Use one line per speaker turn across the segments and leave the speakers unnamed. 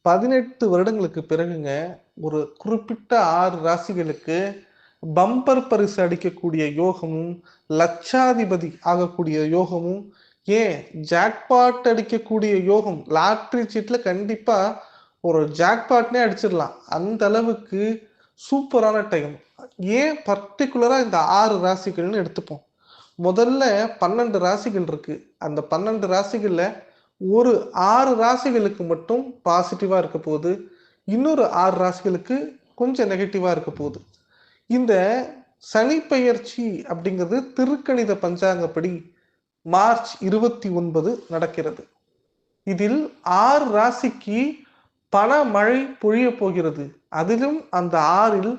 18 வருடங்களுக்கு பிறகுங்க, ஒரு குறிப்பிட்ட 6 ராசிகளுக்கு பம்பர் பரிசு அடிக்கக்கூடிய யோகமும், லட்சாதிபதி ஆகக்கூடிய யோகமும், ஏன் ஜாக்பாட் அடிக்கக்கூடிய யோகம், லாட்டரி சீட்ல கண்டிப்பா ஒரு ஜாக்பாட்னே அடிச்சிடலாம். அந்த அளவுக்கு சூப்பரான டைம். ஏன் பர்ட்டிகுலரா இந்த 6 ராசிகள்னு எடுத்துப்போம். முதல்ல 12 ராசிகள் இருக்கு. அந்த 12 ராசிகள்ல ஒரு 6 ராசிகளுக்கு மட்டும் பாசிட்டிவா இருக்க போகுது. இன்னொரு 6 ராசிகளுக்கு கொஞ்சம் நெகட்டிவா இருக்க போகுது. இந்த சனி பெயர்ச்சி அப்படிங்கிறது திருக்கணித பஞ்சாங்கப்படி மார்ச் 29 நடக்கிறது. இதில் 6 ராசிக்கு பண மழை பொழியப் போகிறது. அதிலும் அந்த 6ல்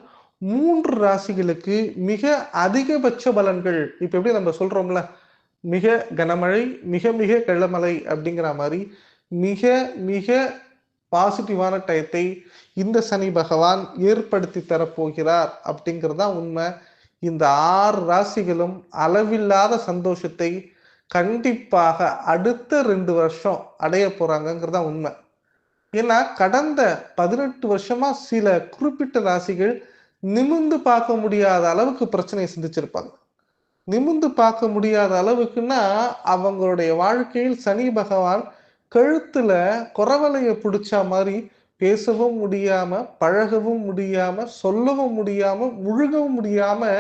3 ராசிகளுக்கு மிக அதிகபட்ச பலன்கள். இப்ப எப்படி நம்ம சொல்றோம்ல, மிக கனமழை, மிக மிக கனமழை அப்படிங்கிற மாரி, மிக மிக பாசிட்டிவான டயத்தை இந்த சனி பகவான் ஏற்படுத்தி தரப்போகிறார் அப்படிங்கிறது தான் உண்மை. இந்த 6 ராசிகளும் அளவில்லாத சந்தோஷத்தை கண்டிப்பாக அடுத்த 2 வருஷம் அடைய போறாங்கங்கிறது தான் உண்மை. ஏன்னா கடந்த 18 வருஷமா சில குறிப்பிட்ட ராசிகள் நிமிர்ந்து பார்க்க முடியாத அளவுக்கு பிரச்சனையை சந்திச்சிருப்பாங்க. நிமிர்ந்து பார்க்க முடியாத அளவுக்குன்னா, அவங்களுடைய வாழ்க்கையில் சனி பகவான் கழுத்துல குரவலைய புடிச்சா மாரி பேசவும் முடியாம, பழகவும் முடியாம, சொல்லவும் முடியாம, முழுகவும் முடியாம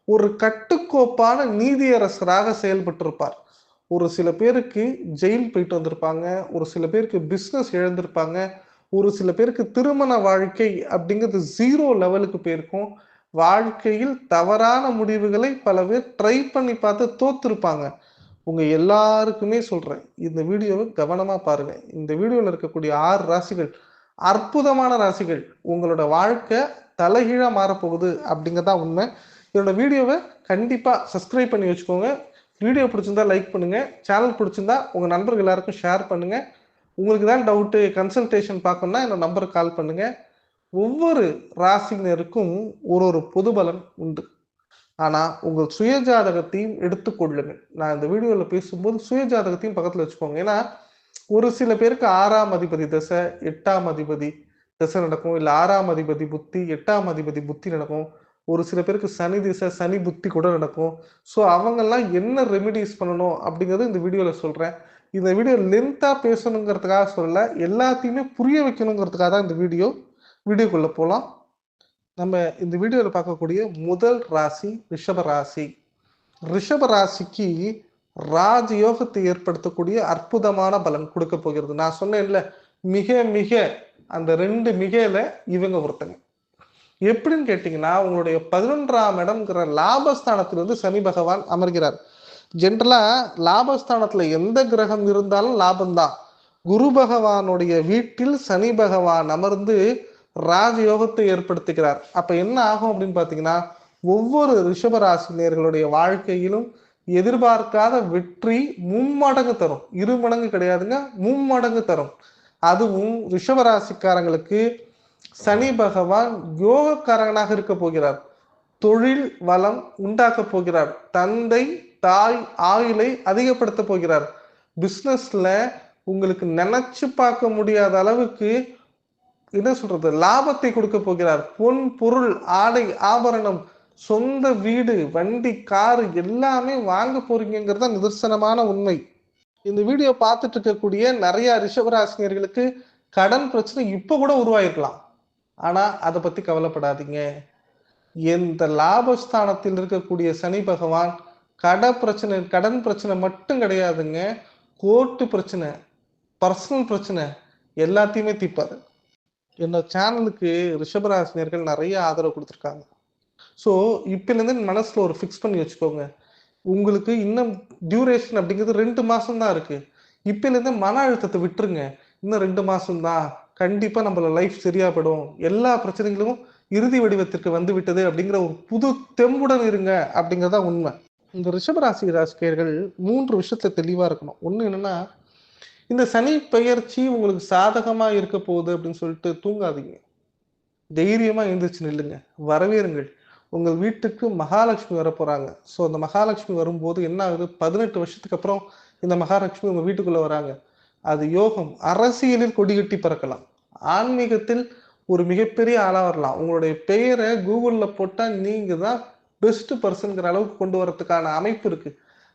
ஒரு கட்டுக்கோப்பான நீதியரசராக செயல்பட்டிருப்பார். ஒரு சில பேருக்கு ஜெயில் போயிட்டு வந்திருப்பாங்க. ஒரு சில பேருக்கு பிசினஸ் இழந்திருப்பாங்க. ஒரு சில பேருக்கு திருமண வாழ்க்கை அப்படிங்கிறது 0 லெவலுக்கு போயிருக்கும். வாழ்க்கையில் தவறான முடிவுகளை பல பேர் ட்ரை பண்ணி பார்த்து தோத்துருப்பாங்க. உங்க எல்லாருக்குமே சொல்றேன். இந்த வீடியோவ கவனமா பாருங்க. இந்த வீடியோல இருக்கக்கூடிய 6 ராசிகள் அற்புதமான ராசிகள். உங்களோட வாழ்க்கை தலைகீழா மாறப்போகுது அப்படிங்கிறது தான் உண்மை. என்னோட வீடியோவ கண்டிப்பா சப்ஸ்கிரைப் பண்ணி வச்சுக்கோங்க. வீடியோ பிடிச்சிருந்தா லைக் பண்ணுங்க. சேனல் பிடிச்சிருந்தா உங்க நண்பர்கள் எல்லாருக்கும் ஷேர் பண்ணுங்க. உங்களுக்கு ஏதாவது டவுட்டு, கன்சல்டேஷன் பார்க்கணும்னா என்னோட நம்பருக்கு கால் பண்ணுங்க. ஒவ்வொரு ராசியினருக்கும் ஒரு பொது பலன் உண்டு. ஆனா உங்கள் சுய ஜாதகத்தையும் எடுத்துக்கொள்ளுங்க. நான் இந்த வீடியோல பேசும்போது சுய ஜாதகத்தையும் பக்கத்துல வச்சுக்கோங்க. ஏன்னா ஒரு சில பேருக்கு 6ஆம் அதிபதி தசை, 8ஆம் அதிபதி தசை நடக்கும். இல்ல 6ஆம் அதிபதி புத்தி, 8ஆம் அதிபதி புத்தி நடக்கும். ஒரு சில பேருக்கு சனி திசை, சனி புத்தி கூட நடக்கும். ஸோ அவங்கெல்லாம் என்ன ரெமிடிஸ் பண்ணணும் அப்படிங்கிறது இந்த வீடியோல சொல்றேன். இந்த வீடியோ லென்த்தா பேசணுங்கிறதுக்காக சொல்லல. எல்லாத்தையுமே புரிய வைக்கணுங்கிறதுக்காக தான் இந்த வீடியோ. வீடியோக்குள்ள போலாம். நம்ம இந்த வீடியோல பார்க்கக்கூடிய முதல் ராசி ரிஷப ராசி. ரிஷப ராசிக்கு ராஜயோகத்தை ஏற்படுத்தக்கூடிய அற்புதமான பலன் கொடுக்க போகிறது. நான் சொன்னேன்ல, மிக மிக அந்த 2 மிகையில இவங்க ஒருத்தங்க. எப்படின்னு கேட்டீங்கன்னா, உங்களுடைய 11ஆம் இடம்ங்கிற லாபஸ்தானத்திலிருந்து சனி பகவான் அமர்கிறார். ஜென்ரலா லாபஸ்தானத்துல எந்த கிரகம் இருந்தாலும் லாபம்தான். குரு பகவானுடைய வீட்டில் சனி பகவான் அமர்ந்து ராஜயோகத்தை ஏற்படுத்துகிறார். அப்ப என்ன ஆகும் அப்படின்னு பாத்தீங்கன்னா, ஒவ்வொரு ரிஷபராசினியர்களுடைய வாழ்க்கையிலும் எதிர்பார்க்காத வெற்றி மும்மடங்கு தரும். 2 மடங்கு கிடையாதுங்க, மும்மடங்கு தரும். அதுவும் ரிஷபராசிக்காரங்களுக்கு சனி பகவான் யோகக்காரகனாக இருக்க போகிறார். தொழில் வளம் உண்டாக்க போகிறார். தந்தை தாய் ஆயுளை அதிகப்படுத்த போகிறார். பிசினஸ்ல உங்களுக்கு நினைச்சு பார்க்க முடியாத அளவுக்கு என்ன சொல்றது, லாபத்தை கொடுக்க போகிறார். பொன் பொருள் ஆடை ஆபரணம், சொந்த வீடு, வண்டி, காரு எல்லாமே வாங்க போறீங்கிறது நிதர்சனமான உண்மை. இந்த வீடியோ பார்த்துட்டு இருக்கக்கூடிய நிறைய ரிஷபராசினியர்களுக்கு கடன் பிரச்சனை இப்ப கூட உருவாயிருக்கலாம். ஆனா அதை பத்தி கவலைப்படாதீங்க. எந்த லாபஸ்தானத்தில் இருக்கக்கூடிய சனி பகவான் கடன் பிரச்சனை மட்டும் கிடையாதுங்க, கோர்ட்டு பிரச்சனை, பர்சனல் பிரச்சனை எல்லாத்தையுமே தீர்ப்பாரு. என்னோட சேனலுக்கு ரிஷபராசினியர்கள் நிறைய ஆதரவு கொடுத்துருக்காங்க. ஸோ இப்பிலேருந்து மனசுல ஒரு ஃபிக்ஸ் பண்ணி வச்சுக்கோங்க. உங்களுக்கு இன்னும் டியூரேஷன் அப்படிங்கிறது 2 மாசம் தான் இருக்கு. இப்பிலேருந்து மன அழுத்தத்தை விட்டுருங்க. இன்னும் 2 மாசம் தான், கண்டிப்பா நம்மள லைஃப் சரியாப்படும், எல்லா பிரச்சனைகளும் இறுதி வடிவத்திற்கு வந்து விட்டது அப்படிங்கிற ஒரு புது தெம்புடன் இருங்க அப்படிங்கிறதா உண்மை. இந்த ரிஷபராசி ராசினியர்கள் 3 விஷயத்துல தெளிவா இருக்கணும். ஒண்ணு என்னன்னா, இந்த சனி பெயர்ச்சி உங்களுக்கு சாதகமா இருக்க போகுது அப்படின்னு சொல்லிட்டு தூங்காதீங்க. தைரியமா எழுந்திரிச்சு நில்லுங்க, வரவேறுங்கள். உங்கள் வீட்டுக்கு மகாலட்சுமி வரப்போறாங்க. ஸோ அந்த மகாலட்சுமி வரும்போது என்ன ஆகுது, 18 வருஷத்துக்கு அப்புறம் இந்த மகாலட்சுமி உங்க வீட்டுக்குள்ள வராங்க. அது யோகம். அரசியலில் கொடி கட்டி பறக்கலாம். ஆன்மீகத்தில் ஒரு மிகப்பெரிய ஆளா வரலாம். உங்களுடைய பெயரை கூகுள்ல போட்டா நீங்க தான் பெஸ்ட் பர்சன்ங்கிற அளவுக்கு கொண்டு வரதுக்கான அமைப்பு இருக்கு.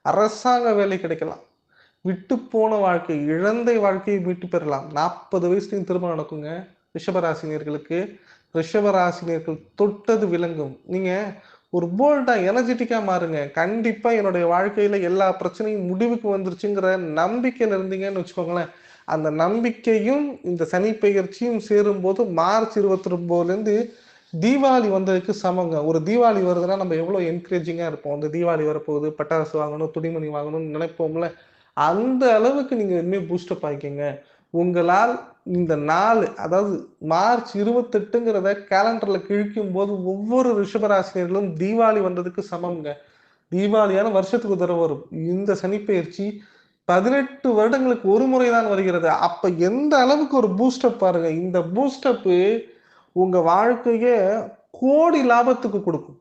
அரசாங்க வேலை கிடைக்கலாம். விட்டு போன வாழ்க்கை, இழந்த வாழ்க்கையை மீட்டு பெறலாம். 40 வயசுலயும் திருமணம் நடக்குங்க. ரிஷபராசினியர்களுக்கு. ரிஷபராசினியர்கள் தொட்டது விளங்கும். நீங்க ஒரு போல்டா, எனர்ஜெட்டிக்கா மாறுங்க. கண்டிப்பா என்னுடைய வாழ்க்கையில எல்லா பிரச்சனையும் முடிவுக்கு வந்துருச்சுங்கிற நம்பிக்கையில இருந்தீங்கன்னு வச்சுக்கோங்களேன். அந்த நம்பிக்கையும் இந்த சனி பெயர்ச்சியும் சேரும்போது மார்ச் 29லேருந்து தீபாவளி வந்ததுக்கு சமங்க. ஒரு தீபாவளி வருதுன்னா நம்ம எவ்வளோ என்கரேஜிங்கா இருப்போம். இந்த தீபாவளி வரப்போகுது, பட்டாசு வாங்கணும், துணிமணி வாங்கணும்னு நினைப்போம்ல. அந்த அளவுக்கு நீங்க இனிமே பூஸ்டப் ஆயிக்கங்க. உங்களால் இந்த நாள், அதாவது மார்ச் 28ங்கிறத கேலண்டர்ல கிழிக்கும்போது ஒவ்வொரு ரிஷபராசினியர்களும் தீபாவளி வந்ததுக்கு சமம்ங்க. தீபாவளியான வருஷத்துக்கு ஒரு தடவ வரும். இந்த சனிப்பெயர்ச்சி 18 வருடங்களுக்கு ஒரு முறை தான் வருகிறது. அப்ப எந்த அளவுக்கு ஒரு பூஸ்டப் பாருங்க. இந்த பூஸ்டப்பு உங்க வாழ்க்கைய கோடி லாபத்துக்கு குடுக்கும்.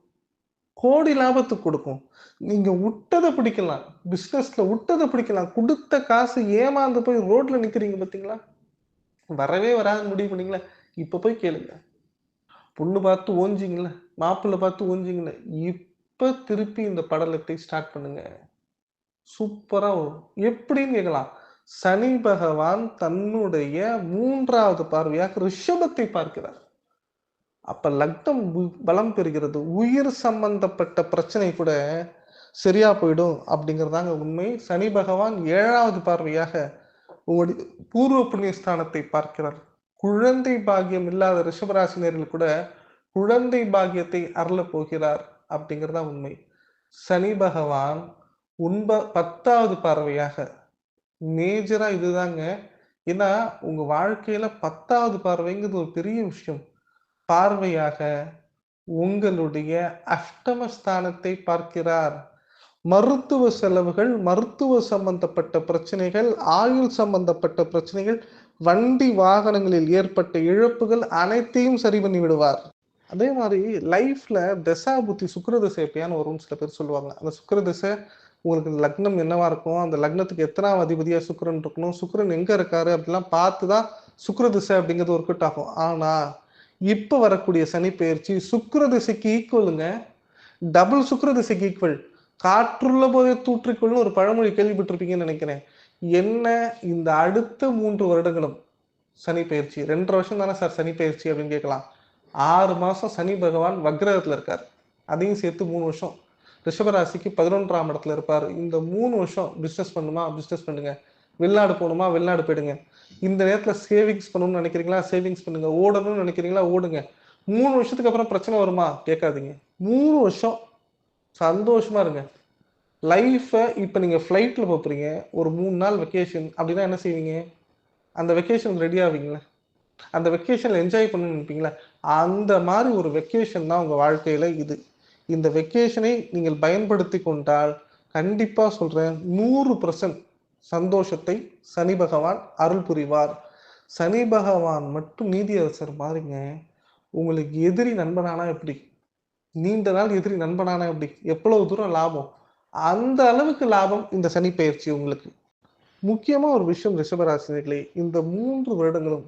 கோடி லாபத்துக்கு குடுக்கும். நீங்க உட்டத பிடிக்கலாம். பிசினஸ்ல உட்டத பிடிக்கலாம். குடுத்த காசு ஏமாந்து போய் ரோட்ல நிக்கிறீங்க பார்த்தீங்களா? வரவே வராதுன்னு முடிவு பண்ணீங்களா? இப்ப போய் கேளுங்க. பொண்ணு பார்த்து ஓஞ்சீங்கல்ல, மாப்பிள்ளை பார்த்து ஓஞ்சீங்கல்ல, இப்ப திருப்பி இந்த படலத்தை ஸ்டார்ட் பண்ணுங்க. சூப்பரா வரும். எப்படின்னு கேட்கலாம். சனி பகவான் தன்னுடைய 3வது பார்வையாக ரிஷபத்தை பார்க்கிறார். அப்ப லக்னம் பலம் பெறுகிறது. உயிர் சம்பந்தப்பட்ட பிரச்சனை கூட சரியா போயிடும் அப்படிங்கிறதாங்க உண்மை. சனி பகவான் 7வது பார்வையாக உங்களுடைய பூர்வ புண்ணிய ஸ்தானத்தை பார்க்கிறார். குழந்தை பாக்கியம் இல்லாத ரிஷபராசினியர்கள் கூட குழந்தை பாக்கியத்தை அருளப் போகிறார் அப்படிங்கிறதா உண்மை. சனி பகவான் 10வது பார்வையாக மேஜரா இதுதாங்க. ஏன்னா உங்க வாழ்க்கையில 10வது பார்வைங்கிறது ஒரு பெரிய விஷயம். பார்வையாக உங்களுடைய அஷ்டமஸ்தானத்தை பார்க்கிறார். மருத்துவ செலவுகள், மருத்துவ சம்பந்தப்பட்ட பிரச்சனைகள், ஆயுள் சம்பந்தப்பட்ட பிரச்சனைகள், வண்டி வாகனங்களில் ஏற்பட்ட இழப்புகள் அனைத்தையும் சரி பண்ணி விடுவார். அதே மாரி லைஃப்ல தசா புத்தி சுக்கிர திசை எப்பயான்னு வரும்னு சில பேர் சொல்லுவாங்க. அந்த சுக்கிர திசை உங்களுக்கு லக்னம் என்னவா இருக்கும்? அந்த லக்னத்துக்கு எத்தனாம் அதிபதியா சுக்கிரன் இருக்கணும்? சுக்கிரன் எங்க இருக்காரு? அப்படிலாம் பார்த்து தான் சுக்கிர திசை அப்படிங்கிறது ஒர்க் அவுட் ஆகும். ஆனா, இப்ப வரக்கூடிய சனி பெயர்ச்சி சுக்கிர திசைக்கு ஈக்குவலுங்க. டபுள் சுக்கிர திசைக்கு ஈக்குவல். காற்றுள்ள போதே தூற்றிக்கொள்ளும் ஒரு பழமொழி கேள்விப்பட்டிருப்பீங்கன்னு நினைக்கிறேன். என்ன இந்த அடுத்த 3 வருடங்களும் சனி பெயர்ச்சி 2 1/2 வருஷம் தானே சார் சனி பெயர்ச்சி அப்படின்னு கேட்கலாம். 6 மாசம் சனி பகவான் வக்ரகத்துல இருக்கார். அதையும் சேர்த்து 3 வருஷம். ரிஷபராசிக்கு 11ஆம் இடத்துல இருப்பார். இந்த 3 வருஷம் பிசினஸ் பண்ணுமா, பிசினஸ் பண்ணுங்க. வெளிநாடு போகணுமா, வெளிநாடு போயிடுங்க. இந்த நேரத்துல சேவிங்ஸ் பண்ணணும்னு நினைக்கிறீங்களா, சேவிங்ஸ் பண்ணுங்க. ஓடணும்னு நினைக்கிறீங்களா, ஓடுங்க. 3 வருஷத்துக்கு அப்புறம் பிரச்சனை வருமா, கேட்காதீங்க. 3 வருஷம் சந்தோஷமா இருங்க. லைஃப இப்ப நீங்க ஃப்ளைட்ல போறீங்க. ஒரு 3 நாள் வெக்கேஷன் அப்படின்னா என்ன செய்வீங்க? அந்த வெக்கேஷனுக்கு ரெடி ஆவீங்களா? அந்த வெக்கேஷன்ல என்ஜாய் பண்ணணும்னு நினைப்பீங்களா? அந்த மாரி ஒரு வெக்கேஷன் தான் உங்க வாழ்க்கையில இது. இந்த வெக்கேஷனை நீங்கள் பயன்படுத்திக் கொண்டால், கண்டிப்பா சொல்றேன் 100% சந்தோஷத்தை சனி பகவான் அருள் புரிவார். சனி பகவான் மட்டும் நீதியரசர் மாரிங்க. உங்களுக்கு எதிரி நண்பனானா எப்படி? நீண்ட நாள் எதிரி நண்பனானா எப்படி? எவ்வளவு தூரம் லாபம்? அந்த அளவுக்கு லாபம் இந்த சனி பெயர்ச்சி உங்களுக்கு. முக்கியமா ஒரு விஷயம் ரிஷபராசினியர்களே, இந்த 3 வருடங்களும்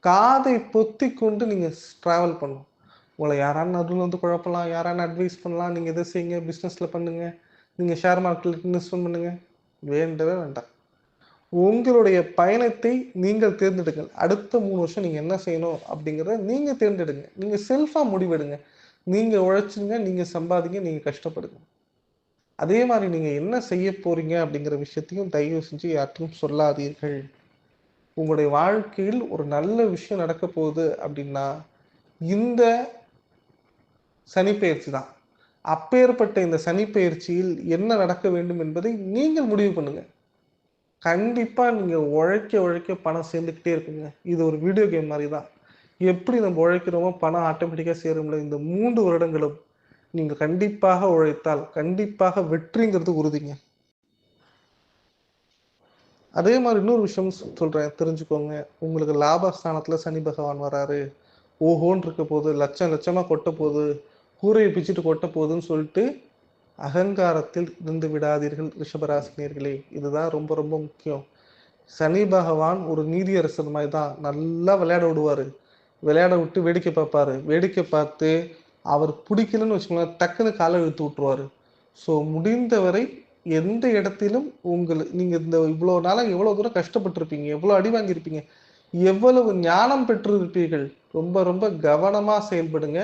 காதை பொத்திக் கொண்டு நீங்க டிராவல் பண்ணணும். உங்கள யாராவது நடுவுல வந்து குழப்பலாம், யாராவது அட்வைஸ் பண்ணலாம். நீங்க இத செய்யுங்க, பிசினஸ்ல பண்ணுங்க. நீங்க ஷேர் மார்க்கெட்ல இன்வெஸ்ட்மென்ட் பண்ணுங்க. வேண்டவே வேண்டாம். உங்களுடைய பயணத்தை நீங்கள் தேர்ந்தெடுங்கள். அடுத்த 3 வருஷம் நீங்க என்ன செய்யணும் அப்படிங்கிறத நீங்க தேர்ந்தெடுங்க. நீங்க செல்ஃபா முடிவெடுங்க. நீங்க உழைச்சுங்க, நீங்க சம்பாதிங்க, நீங்க கஷ்டப்படுங்க. அதே மாரி நீங்க என்ன செய்ய போறீங்க அப்படிங்கிற விஷயத்தையும் தயவு செஞ்சு யார்ட்டயும் சொல்லாதீர்கள். உங்களுடைய வாழ்க்கையில் ஒரு நல்ல விஷயம் நடக்க போகுது அப்படின்னா, இந்த சனிப்பெயர்ச்சி தான். அப்பேற்பட்ட இந்த சனிப்பெயர்ச்சியில் என்ன நடக்க வேண்டும் என்பதை நீங்கள் முடிவு பண்ணுங்க. கண்டிப்பா நீங்க உழைக்க, உழைக்க பணம் சேர்ந்துக்கிட்டே இருக்குங்க. இது ஒரு வீடியோ கேம் மாரி தான். எப்படி நம்ம உழைக்கிறோமோ, பணம் ஆட்டோமேட்டிக்கா சேரும்ல. இந்த 3 வருடங்களும் நீங்க கண்டிப்பாக உழைத்தால், கண்டிப்பாக வெற்றிங்கிறது உறுதிங்க. அதே மாரி இன்னொரு விஷயம் சொல்றேன் தெரிஞ்சுக்கோங்க. உங்களுக்கு லாபஸ்தானத்துல சனி பகவான் வராரு. ஓஹோன்னு இருக்க போது, லட்சம் லட்சமா கொட்ட போது, கூரைய பிச்சுட்டு கொட்ட போதுன்னு சொல்லிட்டு அகங்காரத்தில் இருந்து விடாதீர்கள் ரிஷபராசினியர்களே. இதுதான் ரொம்ப ரொம்ப முக்கியம். சனி பகவான் ஒரு நீதியரசர் மாதிரி தான். நல்லா விளையாட விடுவாரு. விளையாட விட்டு வேடிக்கை பார்ப்பாரு. வேடிக்கை பார்த்து அவர் பிடிக்கலன்னு வச்சுக்கோங்களேன், டக்குன்னு கால இழுத்து விட்டுருவாரு. ஸோ முடிந்தவரை எந்த இடத்திலும் நீங்க இந்த இவ்வளோ நாளா எவ்வளோ தூரம் கஷ்டப்பட்டிருப்பீங்க, எவ்வளோ அடி வாங்கியிருப்பீங்க, எவ்வளவு ஞானம் பெற்றிருப்பீர்கள். ரொம்ப ரொம்ப கவனமா செயல்படுங்க.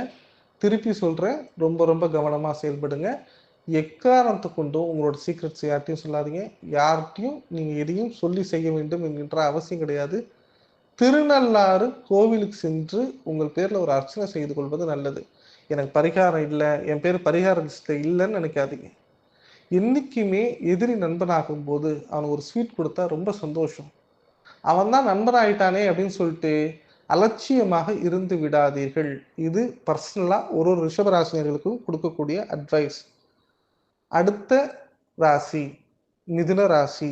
திருப்பி சொல்றேன், ரொம்ப ரொம்ப கவனமா செயல்படுங்க. எக்காரணத்தை கொண்டும் உங்களோட சீக்ரெட்ஸ் யார்ட்டையும் சொல்லாதீங்க. யார்கிட்டையும் நீங்க எதையும் சொல்லி செய்ய வேண்டும் என்கின்ற அவசியம் கிடையாது. திருநள்ளாறு கோவிலுக்கு சென்று உங்கள் பேர்ல ஒரு அர்ச்சனை செய்து கொள்வது நல்லது. எனக்கு பரிகாரம் இல்லை, என் பேர் பரிகார லிஸ்ட்ல இல்லைன்னு நினைக்காதீங்க. என்னைக்குமே எதிரி நண்பனாகும் போது அவனுக்கு ஒரு ஸ்வீட் கொடுத்தா ரொம்ப சந்தோஷம். அவன் தான் நண்பன் ஆயிட்டானே அப்படின்னு சொல்லிட்டு அலட்சியமாக இருந்து விடாதீர்கள். இது பர்சனலா ஒரு ரிஷபராசினியர்களுக்கும் கொடுக்கக்கூடிய அட்வைஸ். அடுத்த ராசி மிதுன ராசி.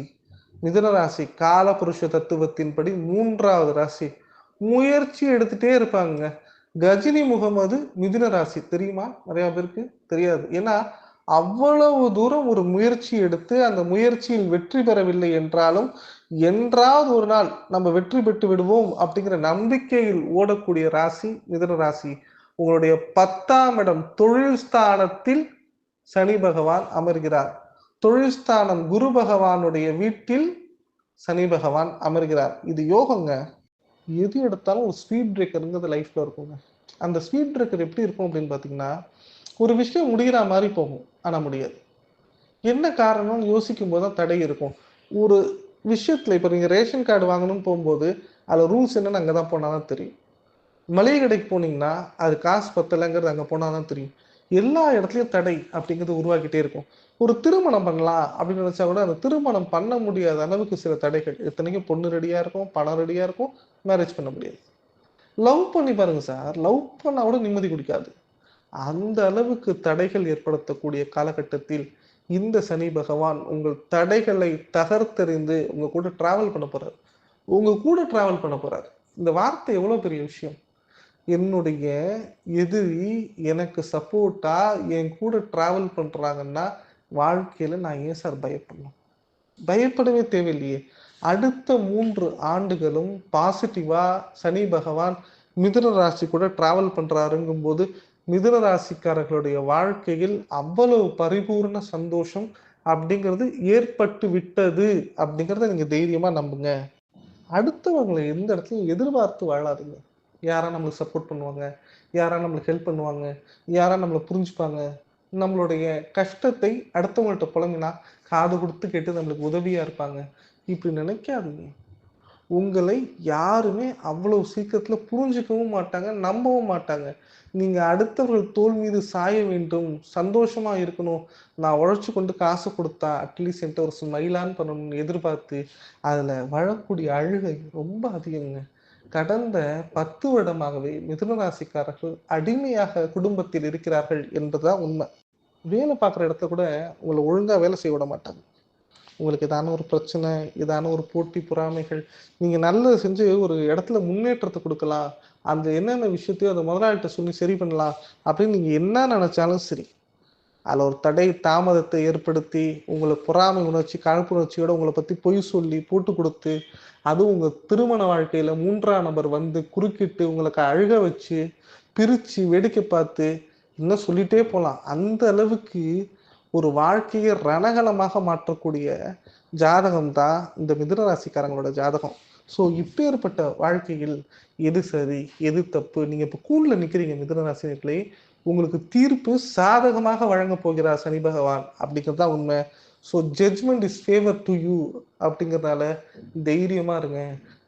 மிதுன ராசி காலபுருஷ தத்துவத்தின்படி 3வது ராசி. முயற்சி எடுத்துட்டே இருப்பாங்க. கஜினி முகமது மிதுன ராசி தெரியுமா? நிறைய பேருக்கு தெரியாது. ஏன்னா அவ்வளவு தூரம் ஒரு முயற்சி எடுத்து அந்த முயற்சியில் வெற்றி பெறவில்லை என்றாலும் என்றாவது ஒரு நாள் நம்ம வெற்றி பெற்று விடுவோம் அப்படிங்கிற நம்பிக்கையில் ஓடக்கூடிய ராசி மிதுன ராசி. உங்களுடைய 10ஆம் இடம் தொழில் ஸ்தானத்தில் சனி பகவான் அமர்கிறார். தொழில் ஸ்தானம் குரு பகவானுடைய வீட்டில் சனி பகவான் அமர்கிறார். இது யோகங்க. எது எடுத்தாலும் ஒரு ஸ்பீட் பிரேக்கருங்கிறது லைஃப்ல இருக்குங்க. அந்த ஸ்பீட் பிரேக்கர் எப்படி இருக்கும் அப்படின்னு பாத்தீங்கன்னா, ஒரு விஷயம் முடிகிற மாதிரி போகும், ஆனா முடியாது. என்ன காரணம்னு யோசிக்கும் போது தான் தடை இருக்கும். ஒரு விஷயத்துல இப்ப நீங்க ரேஷன் கார்டு வாங்கணும்னு போகும்போது அதுல ரூல்ஸ் என்னன்னு அங்கதான் போனாதான் தெரியும். மளிகை கடைக்கு போனீங்கன்னா அது காசு பத்தலைங்கிறது அங்க போனாதான் தெரியும். எல்லா இடத்துலயும் தடை அப்படிங்கிறது உருவாக்கிட்டே இருக்கும். ஒரு திருமணம் பண்ணலாம் அப்படின்னு நினைச்சா கூட அந்த திருமணம் பண்ண முடியாத அளவுக்கு சில தடைகள். இத்தனைக்கும் பொண்ணு ரெடியா இருக்கும், பணம் ரெடியா இருக்கும், மேரேஜ் பண்ண முடியாது. லவ் பண்ணி பாருங்க சார், லவ் பண்ணா கூட நிம்மதி குடிக்காது. அந்த அளவுக்கு தடைகள் ஏற்படுத்தக்கூடிய காலகட்டத்தில் இந்த சனி பகவான் உங்கள் தடைகளை தகர்த்தெறிந்து உங்க கூட டிராவல் பண்ண போறாரு. உங்க கூட டிராவல் பண்ண போறாரு. இந்த வார்த்தை எவ்வளவு பெரிய விஷயம். என்னுடைய எதிரி எனக்கு சப்போர்ட்டா என் கூட டிராவல் பண்றாங்கன்னா வாழ்க்கையில நான் ஏன் சார் பயப்படணும்? பயப்படவே தேவையில்லையே. அடுத்த 3 ஆண்டுகளும் பாசிட்டிவா சனி பகவான் மிதுன ராசி கூட டிராவல் பண்றாருங்கும் போது மிதுன ராசிக்காரர்களுடைய வாழ்க்கையில் அவ்வளவு பரிபூர்ண சந்தோஷம் அப்படிங்கிறது ஏற்பட்டு விட்டது அப்படிங்கிறத நீங்க தைரியமா நம்புங்க. அடுத்தவங்களை எந்த இடத்துலையும் எதிர்பார்த்து வாழாதீங்க. யாரா நம்மளுக்கு சப்போர்ட் பண்ணுவாங்க, யாரா நம்மளுக்கு ஹெல்ப் பண்ணுவாங்க, யாரா நம்மளை புரிஞ்சுப்பாங்க, நம்மளுடைய கஷ்டத்தை அடுத்தவங்கள்ட்ட புலம்பினா காது கொடுத்து கேட்டு நம்மளுக்கு உதவியா இருப்பாங்க, இப்படி நினைக்காதீங்க. உங்களை யாருமே அவ்வளவு சீக்கிரத்துல புரிஞ்சுக்கவும் மாட்டாங்க, நம்பவும் மாட்டாங்க. நீங்க அடுத்தவர்கள் தோல் மீது சாய வேண்டும், சந்தோஷமா இருக்கணும், நான் உழைச்சு கொண்டு காசு கொடுத்தா அட்லீஸ்ட் என்கிட்ட ஒரு ஸ்மைலான்னு பண்ணணும்னு எதிர்பார்த்து அதுல வழக்கூடிய அழுகை ரொம்ப அதிகங்க. கடந்த 10 வருடமாகவே மிதுன ராசிக்காரர்கள் அடிமையாக குடும்பத்தில் இருக்கிறார்கள் என்பதுதான் உண்மை. வேலை பார்க்குற இடத்துல கூட உங்களை ஒழுங்கா வேலை செய்ய விட மாட்டாங்க. உங்களுக்கு ஏதான ஒரு பிரச்சனை, ஏதான ஒரு போட்டி பொறாமைகள், நீங்க நல்லது செஞ்சு ஒரு இடத்துல முன்னேற்றத்தை கொடுக்கலாம், அந்த என்னென்ன விஷயத்தையோ அந்த முதலாளிகிட்ட சொல்லி சரி பண்ணலாம் அப்படின்னு நீங்க என்ன நினைச்சாலும் சரி, அதில் ஒரு தடை தாமதத்தை ஏற்படுத்தி உங்களை பொறாமை உணர்ச்சி காழ்ப்புணர்ச்சியோட உங்களை பற்றி பொய் சொல்லி போட்டு கொடுத்து, அதுவும் உங்கள் திருமண வாழ்க்கையில் 3ஆம் நபர் வந்து குறுக்கிட்டு உங்களுக்கு அழுக வச்சு பிரித்து வேடிக்கை பார்த்து இன்னும் சொல்லிட்டே போகலாம். அந்த அளவுக்கு ஒரு வாழ்க்கையை ரணகலமாக மாற்றக்கூடிய ஜாதகம் தான் இந்த மிதுன ராசிக்காரங்களோட ஜாதகம். ஸோ இப்பேற்பட்ட வாழ்க்கையில் எது சரி எது தப்பு, நீங்கள் இப்போ கூண்டில் நிற்கிறீங்க மிதுன ராசினர்களே, உங்களுக்கு தீர்ப்பு சாதகமாக வழங்க போகிறார் சனி பகவான் அப்படிங்கிறது தான் உண்மை. So judgement is favour to you அப்படிங்கிறதுனால தைரியமா இருங்க.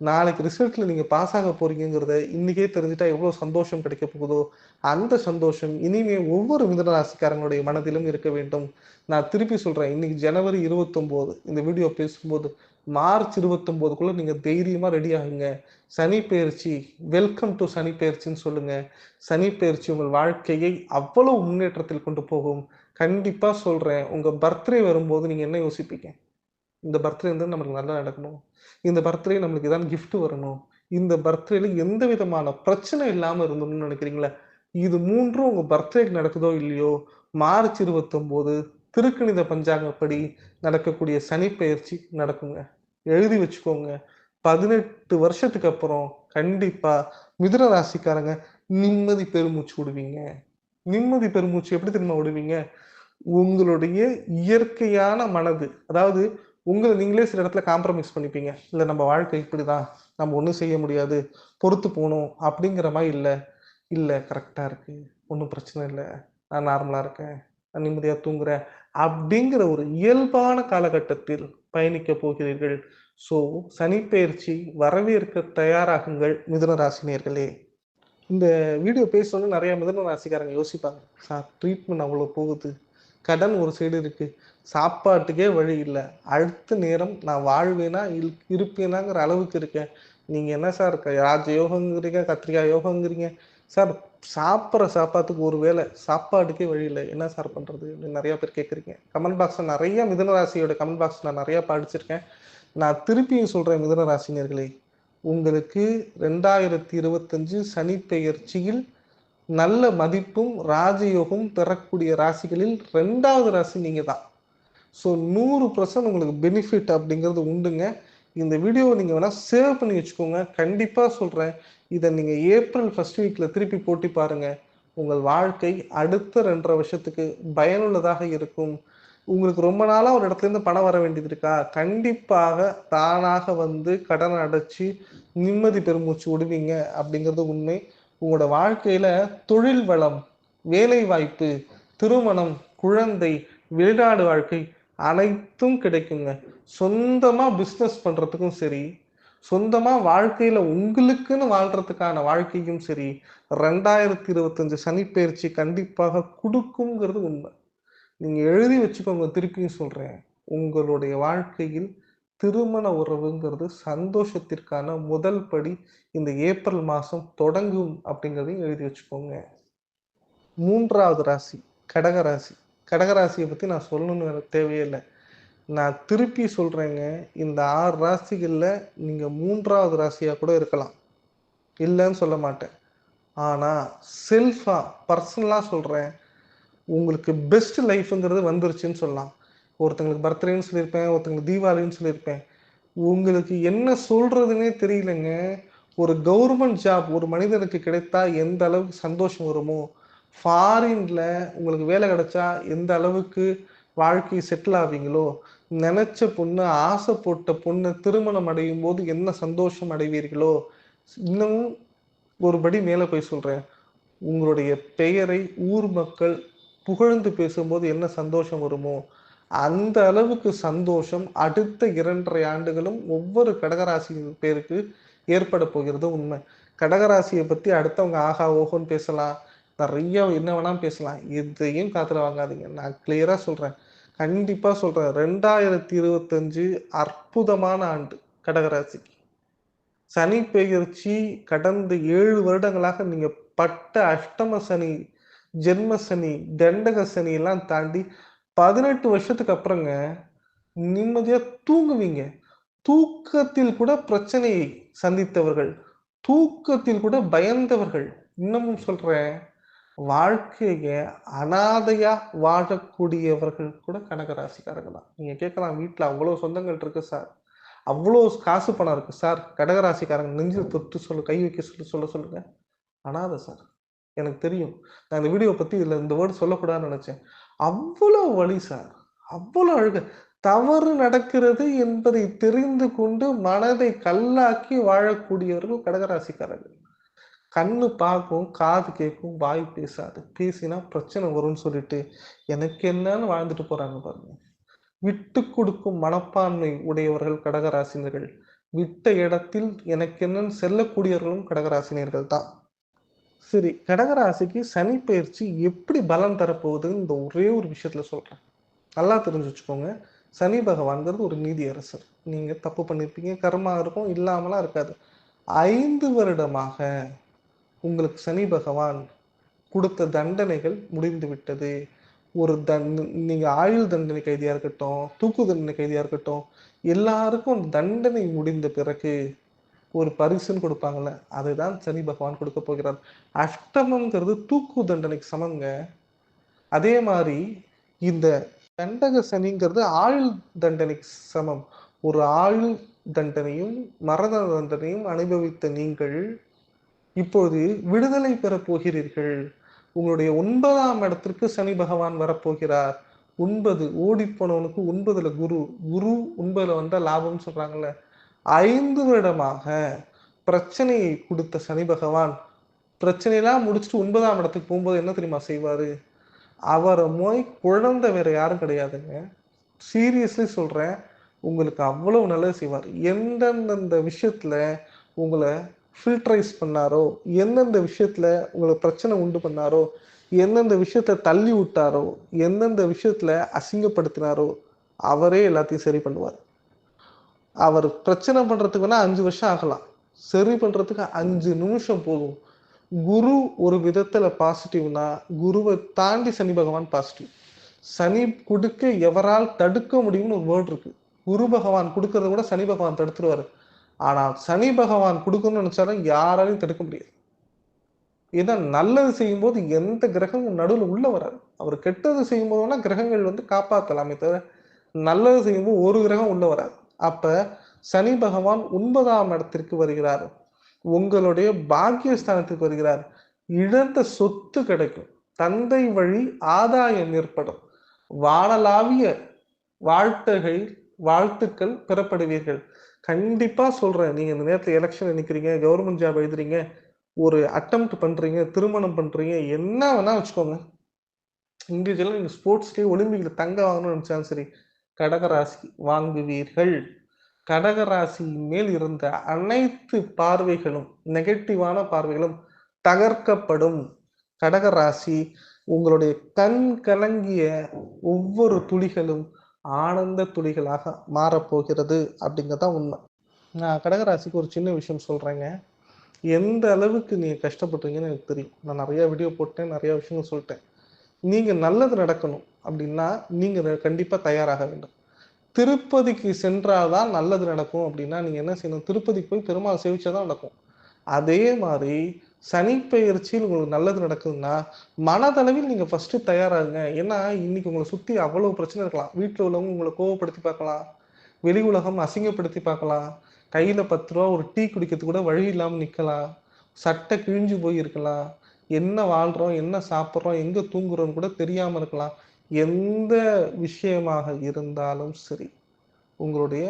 நாளைக்கு ரிசல்ட்ல நீங்க பாஸ் ஆக போறீங்கிறத இன்னைக்கே தெரிஞ்சுட்டா எவ்வளவு சந்தோஷம் கிடைக்க போகுதோ அந்த சந்தோஷம் இனிமே ஒவ்வொரு மிதுன ராசிக்காரங்களுடைய மனதிலும் இருக்க வேண்டும். நான் திருப்பி சொல்றேன், இன்னைக்கு ஜனவரி 29 இந்த வீடியோ பேசும்போது மார்ச் 29க்குள்ள நீங்க தைரியமா ரெடி ஆகுங்க. சனி பெயர்ச்சி, வெல்கம் டு சனி பெயர்ச்சின்னு சொல்லுங்க. சனி பெயர்ச்சி உங்கள் வாழ்க்கையை அவ்வளவு முன்னேற்றத்தில் கொண்டு போகும். கண்டிப்பா சொல்றேன், உங்க பர்த்டே வரும்போது நீங்க என்ன யோசிப்பீங்க? இந்த பர்த்டே வந்து நம்மளுக்கு நல்லா நடக்கணும், இந்த பர்த்டே நம்மளுக்கு ஏதாவது கிஃப்ட் வரணும், இந்த பர்த்டேல எந்த விதமான பிரச்சனை இல்லாம இருந்தணும்னு நினைக்கிறீங்களா? இது மூன்றும் உங்க பர்த்டேக்கு நடக்குதோ இல்லையோ, மார்ச் 29 திருக்கணித பஞ்சாங்கப்படி நடக்கக்கூடிய சனி பெயர்ச்சி நடக்குங்க. எழுதி வச்சுக்கோங்க. 18 வருஷத்துக்கு அப்புறம் கண்டிப்பா மிதுன ராசிக்காரங்க நிம்மதி பெருமூச்சு விடுவீங்க. நிம்மதி பெருமூச்சு எப்படி தெரியுமா விடுவீங்க? உங்களுடைய இயற்கையான மனது, அதாவது உங்கள நீங்களே சில இடத்துல காம்ப்ரமைஸ் பண்ணிப்பீங்க. இல்ல நம்ம வாழ்க்கை இப்படிதான். நம்ம ஒண்ணும் செய்ய முடியாது. பொறுத்து போணும் அப்படிங்கிற மாரி இல்ல. இல்ல கரெக்ட்டா இருக்கு. ஒண்ணும் பிரச்சனை இல்ல. நான் நார்மலா இருக்கேன். நான் நிம்மதியா தூங்குறேன். அப்படிங்கிற ஒரு இயல்பான காலகட்டத்தில் பயணிக்கப் போகிறீர்கள். ஸோ சனிப்பெயர்ச்சி வரவேற்க தயாராகுங்கள் மிதுன ராசி நேயர்களே. இந்த வீடியோ பேசுனோனே நெறைய மிதுன ராசிக்காரங்க யோசிப்பாங்க. சார் ட்ரீட்மெண்ட் அவ்வளோ போகுது. கடன் ஒரு சைடு இருக்கு. சாப்பாட்டுக்கே வழி இல்ல. அடுத்த நேரம் நான் வாழ்வேனா, இருப்பேனாங்கிற அளவுக்கு இருக்கேன். நீங்க என்ன சார் ராஜ யோகங்கிறீங்க, கத்திரிக்காய் யோகங்கிறீங்க. சார் சாப்பிடுற சாப்பாட்டுக்கு ஒரு வேளை சாப்பாட்டுக்கே வழி இல்ல. என்ன சார் பண்றது? அப்படின்னு நெறைய பேர் கேட்குறீங்க. கமெண்ட் பாக்ஸ்ல நெறைய மிதுன ராசியோட கமெண்ட் பாக்ஸ் நான் நெறைய படிச்சிருக்கேன். நான் திருப்பியும் சொல்றேன் மிதுன ராசினியர்களே, உங்களுக்கு 2025 சனி பெயர்ச்சியில் நல்ல மதிப்பும், ராஜயோகம் பெறக்கூடிய ராசிகளில் 2வது ராசி நீங்க தான். ஸோ 100% உங்களுக்கு பெனிஃபிட் அப்படிங்கிறது உண்டுங்க. இந்த வீடியோவ நீங்க வேணா சேவ் பண்ணி வச்சுக்கோங்க. கண்டிப்பா சொல்றேன். இத நீங்க ஏப்ரல் ஃபர்ஸ்ட் வீக்ல திருப்பி போட்டு பாருங்க. உங்கள் வாழ்க்கை அடுத்த 2 1/2 வருஷத்துக்கு பயனுள்ளதாக இருக்கும். உங்களுக்கு ரொம்ப நாளா ஒரு இடத்துலேருந்து பணம் வர வேண்டியது இருக்கா? கண்டிப்பாக தானாக வந்து கடன அடைச்சு நிம்மதி பெருமூச்சு விடுவீங்க அப்படிங்கிறது உண்மை. உங்களோட வாழ்க்கையில தொழில் வளம், வேலை வாய்ப்பு, திருமணம், குழந்தை, வெளிநாடு வாழ்க்கை அனைத்தும் கிடைக்குங்க. சொந்தமா பிசினஸ் பண்றதுக்கும் சரி, சொந்தமா வாழ்க்கையில உங்களுக்குன்னு வாழ்றதுக்கான வாழ்க்கையும் சரி, 2025 சனிப்பெயர்ச்சி கண்டிப்பாக குடுக்கும்ங்கிறது உண்மை. நீங்க எழுதி வச்சுக்கோங்க, திருப்பியும் சொல்றேன். உங்களுடைய வாழ்க்கையில் திருமண உறவுங்கிறது சந்தோஷத்திற்கான முதல் படி இந்த ஏப்ரல் மாசம் தொடங்கும் அப்படிங்கிறதையும் எழுதி வச்சுக்கோங்க. 3வது ராசி கடக ராசி. கடக ராசிய பத்தி நான் சொல்லணும்னு எனக்கு தேவையே இல்ல. நான் திருப்பி சொல்றேங்க. இந்த 6 ராசிகள்ல நீங்க 3வது ராசியா கூட இருக்கலாம். இல்லன்னு சொல்ல மாட்டேன். ஆனா செல்ஃபா, பர்சனலா சொல்றேன். உங்களுக்கு பெஸ்ட் லைஃப்ங்கிறது வந்துருச்சுன்னு சொல்லலாம். ஒருத்தங்களுக்கு பர்த்டேன்னு சொல்லியிருப்பேன், ஒருத்தங்களுக்கு தீபாவளின்னு சொல்லியிருப்பேன். உங்களுக்கு என்ன சொல்றதுன்னே தெரியலங்க. ஒரு கவர்மெண்ட் ஜாப் ஒரு மனிதனுக்கு கிடைத்தா எந்த அளவுக்கு சந்தோஷம் வருமோ, ஃபாரின்ல உங்களுக்கு வேலை கிடைச்சா எந்த அளவுக்கு வாழ்க்கை செட்டில் ஆவீங்களோ, நெனச்ச பொண்ணு, ஆசைப்பட்ட பொண்ணு திருமணம் அடையும்போது என்ன சந்தோஷம் அடைவீர்களோ, இன்னமும் ஒரு படி மேல போய் சொல்றேன். உங்களுடைய பெயரை ஊர் மக்கள் புகழ்ந்து பேசும்போது என்ன சந்தோஷம் வருமோ, அந்த அளவுக்கு சந்தோஷம் அடுத்த 2 1/2 ஆண்டுகளும் ஒவ்வொரு கடகராசி பேருக்கு ஏற்பட போகிறது உண்மை. கடகராசிய பத்தி அடுத்தவங்க ஆஹா, ஓஹோன்னு பேசலாம். நெறைய என்ன வேணாலும் பேசலாம். எதையும் காதுல வாங்காதீங்க. நான் கிளியரா சொல்றேன். கண்டிப்பா சொல்றேன். 2025 அற்புதமான ஆண்டு கடகராசிக்கு. சனி பெயர்ச்சி கடந்த 7 வருடங்களாக நீங்க பட்ட அஷ்டம சனி, ஜென்ம சனி, தண்டக சனி எல்லாம் தாண்டி 18 வருஷத்துக்கு அப்புறங்க நிம்மதியா தூங்குவீங்க. தூக்கத்தில் கூட பிரச்சனையை சந்தித்தவர்கள், தூக்கத்தில் கூட பயந்தவர்கள். இன்னமும் சொல்றேன், வாழ்க்கைய அனாதையா வாழக்கூடியவர்கள் கூட கடகராசிக்காரங்க தான். நீங்க கேட்கலாம், வீட்ல அவ்வளோ சொந்தங்கள் இருக்கு சார். அவ்வளோ காசு பணம் இருக்கு சார். கடகராசிக்காரங்க நெஞ்சில தொட்டு சொல்லு, கை வைக்க சொல்லுங்க. அனாதை சார். எனக்கு தெரியும். நான் இந்த வீடியோ பத்தி இந்த வேர்ட் சொல்லக்கூடாதுன்னு நெனச்சேன். அவ்வளோ வலி சார். அவ்வளோ அழுக. தவறு நடக்கிறது என்பதை தெரிந்து கொண்டு மனதை கல்லாக்கி வாழக்கூடியவர்கள் கடகராசிக்காரர்கள். கண்ணு பார்க்கும், காது கேட்கும், வாய் பேசாது. பேசினா பிரச்சனை வரும்னு சொல்லிட்டு, எனக்கு என்னன்னு வாழ்ந்துட்டு போறாங்க பாருங்க. விட்டு கொடுக்கும் மனப்பான்மை உடையவர்கள் கடகராசினர்கள். விட்ட இடத்தில் எனக்கென்னன்னு செல்லக்கூடியவர்களும் கடகராசினியர்கள் தான். சரி, கடகராசிக்கு சனி பெயர்ச்சி எப்படி பலன் தரப்போகுதுன்னு இந்த ஒரே ஒரு விஷயத்துல சொல்றேன். நல்லா தெரிஞ்சு வச்சுக்கோங்க. சனி பகவான்ங்கிறது ஒரு நீதியரசர். நீங்க தப்பு பண்ணியிருப்பீங்க, கர்மா இருக்கும், இல்லாமலாம் இருக்காது. 5 வருடமாக உங்களுக்கு சனி பகவான் குடுத்த தண்டனைகள் முடிந்து விட்டது. ஒரு நீங்க ஆயுள் தண்டனை கைதியா இருக்கட்டும், தூக்கு தண்டனை கைதியா இருக்கட்டும், எல்லாருக்கும் தண்டனை முடிந்த பிறகு ஒரு பரிசுன்னு குடுப்பாங்கல்ல, அதுதான் சனி பகவான் குடுக்கப் போகிறார். அஷ்டமம்ங்கிறது தூக்கு தண்டனைக்கு சமம்ங்க. அதே மாரி இந்த கண்டக சனிங்கிறது ஆயுள் தண்டனைக்கு சமம். ஒரு ஆயுள் தண்டனையும் மரண தண்டனையும் அனுபவித்த நீங்கள் இப்போது விடுதலை பெறப் போகிறீர்கள். உங்களுடைய 9ஆம் இடத்திற்கு சனி பகவான் வரப்போகிறார். 9 ஓடிப்போனவனுக்கு 9ல குரு. குரு 9ல வந்தா லாபம்னு சொல்றாங்கல்ல. 5 வருடமாக பிரச்சனையை குடுத்த சனி பகவான், பிரச்சனையெல்லாம் முடிச்சுட்டு 9ஆம் இடத்துக்கு போம்போது என்ன தெரியுமா செய்வாரு? அவர மோய் குழந்த வேற யாரும் கிடையாதுங்க. சீரியஸ்லி சொல்றேன். உங்களுக்கு அவ்வளவு நல்லது செய்வார். எந்தெந்தந்த விஷயத்துல உங்கள ஃபில்டரைஸ் பண்ணாரோ, எந்தெந்த விஷயத்துல உங்களுக்கு பிரச்சனை உண்டு பண்ணாரோ, எந்தெந்த விஷயத்த தள்ளி விட்டாரோ, எந்தெந்த விஷயத்துல அசிங்கப்படுத்தினாரோ, அவரே எல்லாத்தையும் சரி பண்ணுவார். அவர் பிரச்சனை பண்றதுக்கு வேணா 5 வருஷம் ஆகலாம். சரி பண்றதுக்கு 5 நிமிஷம் போதும். குரு ஒரு விதத்துல பாசிட்டிவ்னா, குருவ தாண்டி சனி பகவான் பாசிட்டிவ். சனி குடுக்க எவரால் தடுக்க முடியும்னு ஒரு வேர்ட் இருக்கு. குரு பகவான் குடுக்கறத விட சனி பகவான் தடுத்துருவாரு. ஆனா சனி பகவான் குடுக்கணும்னு நினைச்சாலும் யாராலையும் தடுக்க முடியாது. ஏன்னா நல்லது செய்யும்போது எந்த கிரகமும் நடுவுல உள்ள வராது. அவர் கெட்டது செய்யும்போது வேணா கிரகங்கள் வந்து காப்பாத்தலாமே தவிர, நல்லது செய்யும்போது ஒரு கிரகம் உள்ள வராது. அப்ப சனி பகவான் 9ஆம் இடத்திற்கு வருகிறார். உங்களுடைய பாக்கியஸ்தானத்துக்கு வருகிறார். இழந்த சொத்து கிடைக்கும். தந்தை வழி ஆதாயம் ஏற்படும். வானளாவிய வாழ்த்துகள் வாழ்த்துக்கள் பெறப்படுவீர்கள். கண்டிப்பா சொல்றேன். நீங்க இந்த நேரத்துல எலக்ஷன்ல நிக்கிறீங்க, கவர்மெண்ட் ஜாப் எழுதுறீங்க, ஒரு அட்டெம்ப்ட் பண்றீங்க, திருமணம் பண்றீங்க, என்ன வேணா வச்சுக்கோங்க. இண்டிவிஜுவலா நீங்க ஸ்போர்ட்ஸ்லயே ஒலிம்பிக்ல தங்கம் வாங்கணும்னு நினைச்சாலும் சரி, கடகராசி வாங்குவீர்கள். கடகராசி மேல் இருந்த அனைத்து பார்வைகளும், நெகட்டிவான பார்வைகளும் தகர்க்கப்படும். கடகராசி உங்களுடைய கண் கலங்கிய ஒவ்வொரு துளிகளும் ஆனந்த துளிகளாக மாறப்போகிறது அப்படிங்கிறதான் உண்மை. நான் கடகராசிக்கு ஒரு சின்ன விஷயம் சொல்றேங்க. எந்த அளவுக்கு நீங்க கஷ்டப்படுறீங்கன்னு எனக்கு தெரியும். நான் நிறைய வீடியோ போட்டேன், நிறைய விஷயங்கள் சொல்லிட்டேன். நீங்க நல்லது நடக்கணும் அப்படின்னா, நீங்க கண்டிப்பா தயாராக வேண்டும். திருப்பதிக்கு சென்றால் தான் நல்லது நடக்கும் அப்படின்னா, நீங்க என்ன செய்யணும்? திருப்பதிக்கு போய் பெருமாள் சேவிச்சா தான் நடக்கும். அதே மாரி சனி பெயர்ச்சியில் உங்களுக்கு நல்லது நடக்குதுன்னா, மனதளவில் நீங்க ஃபர்ஸ்ட்டு தயாராகுங்க. ஏன்னா, இன்னைக்கு உங்கள சுத்தி அவ்வளவு பிரச்சனை இருக்கலாம். வீட்ல உள்ளவங்க உங்கள கோவப்படுத்தி பார்க்கலாம். வெளி உலகம் அசிங்கப்படுத்தி பார்க்கலாம். கையில ரூ. 10 ஒரு டீ குடிக்கிறதுக்கு கூட வழி இல்லாம நிக்கலாம். சட்டை கிழிஞ்சு போய் இருக்கலாம். என்ன வாழ்றோம்? என்ன சாப்பிடுறோம்? எங்க தூங்குறோம்னு கூட தெரியாம இருக்கலாம். எந்த விஷயமாக இருந்தாலும் சரி, உங்களுடைய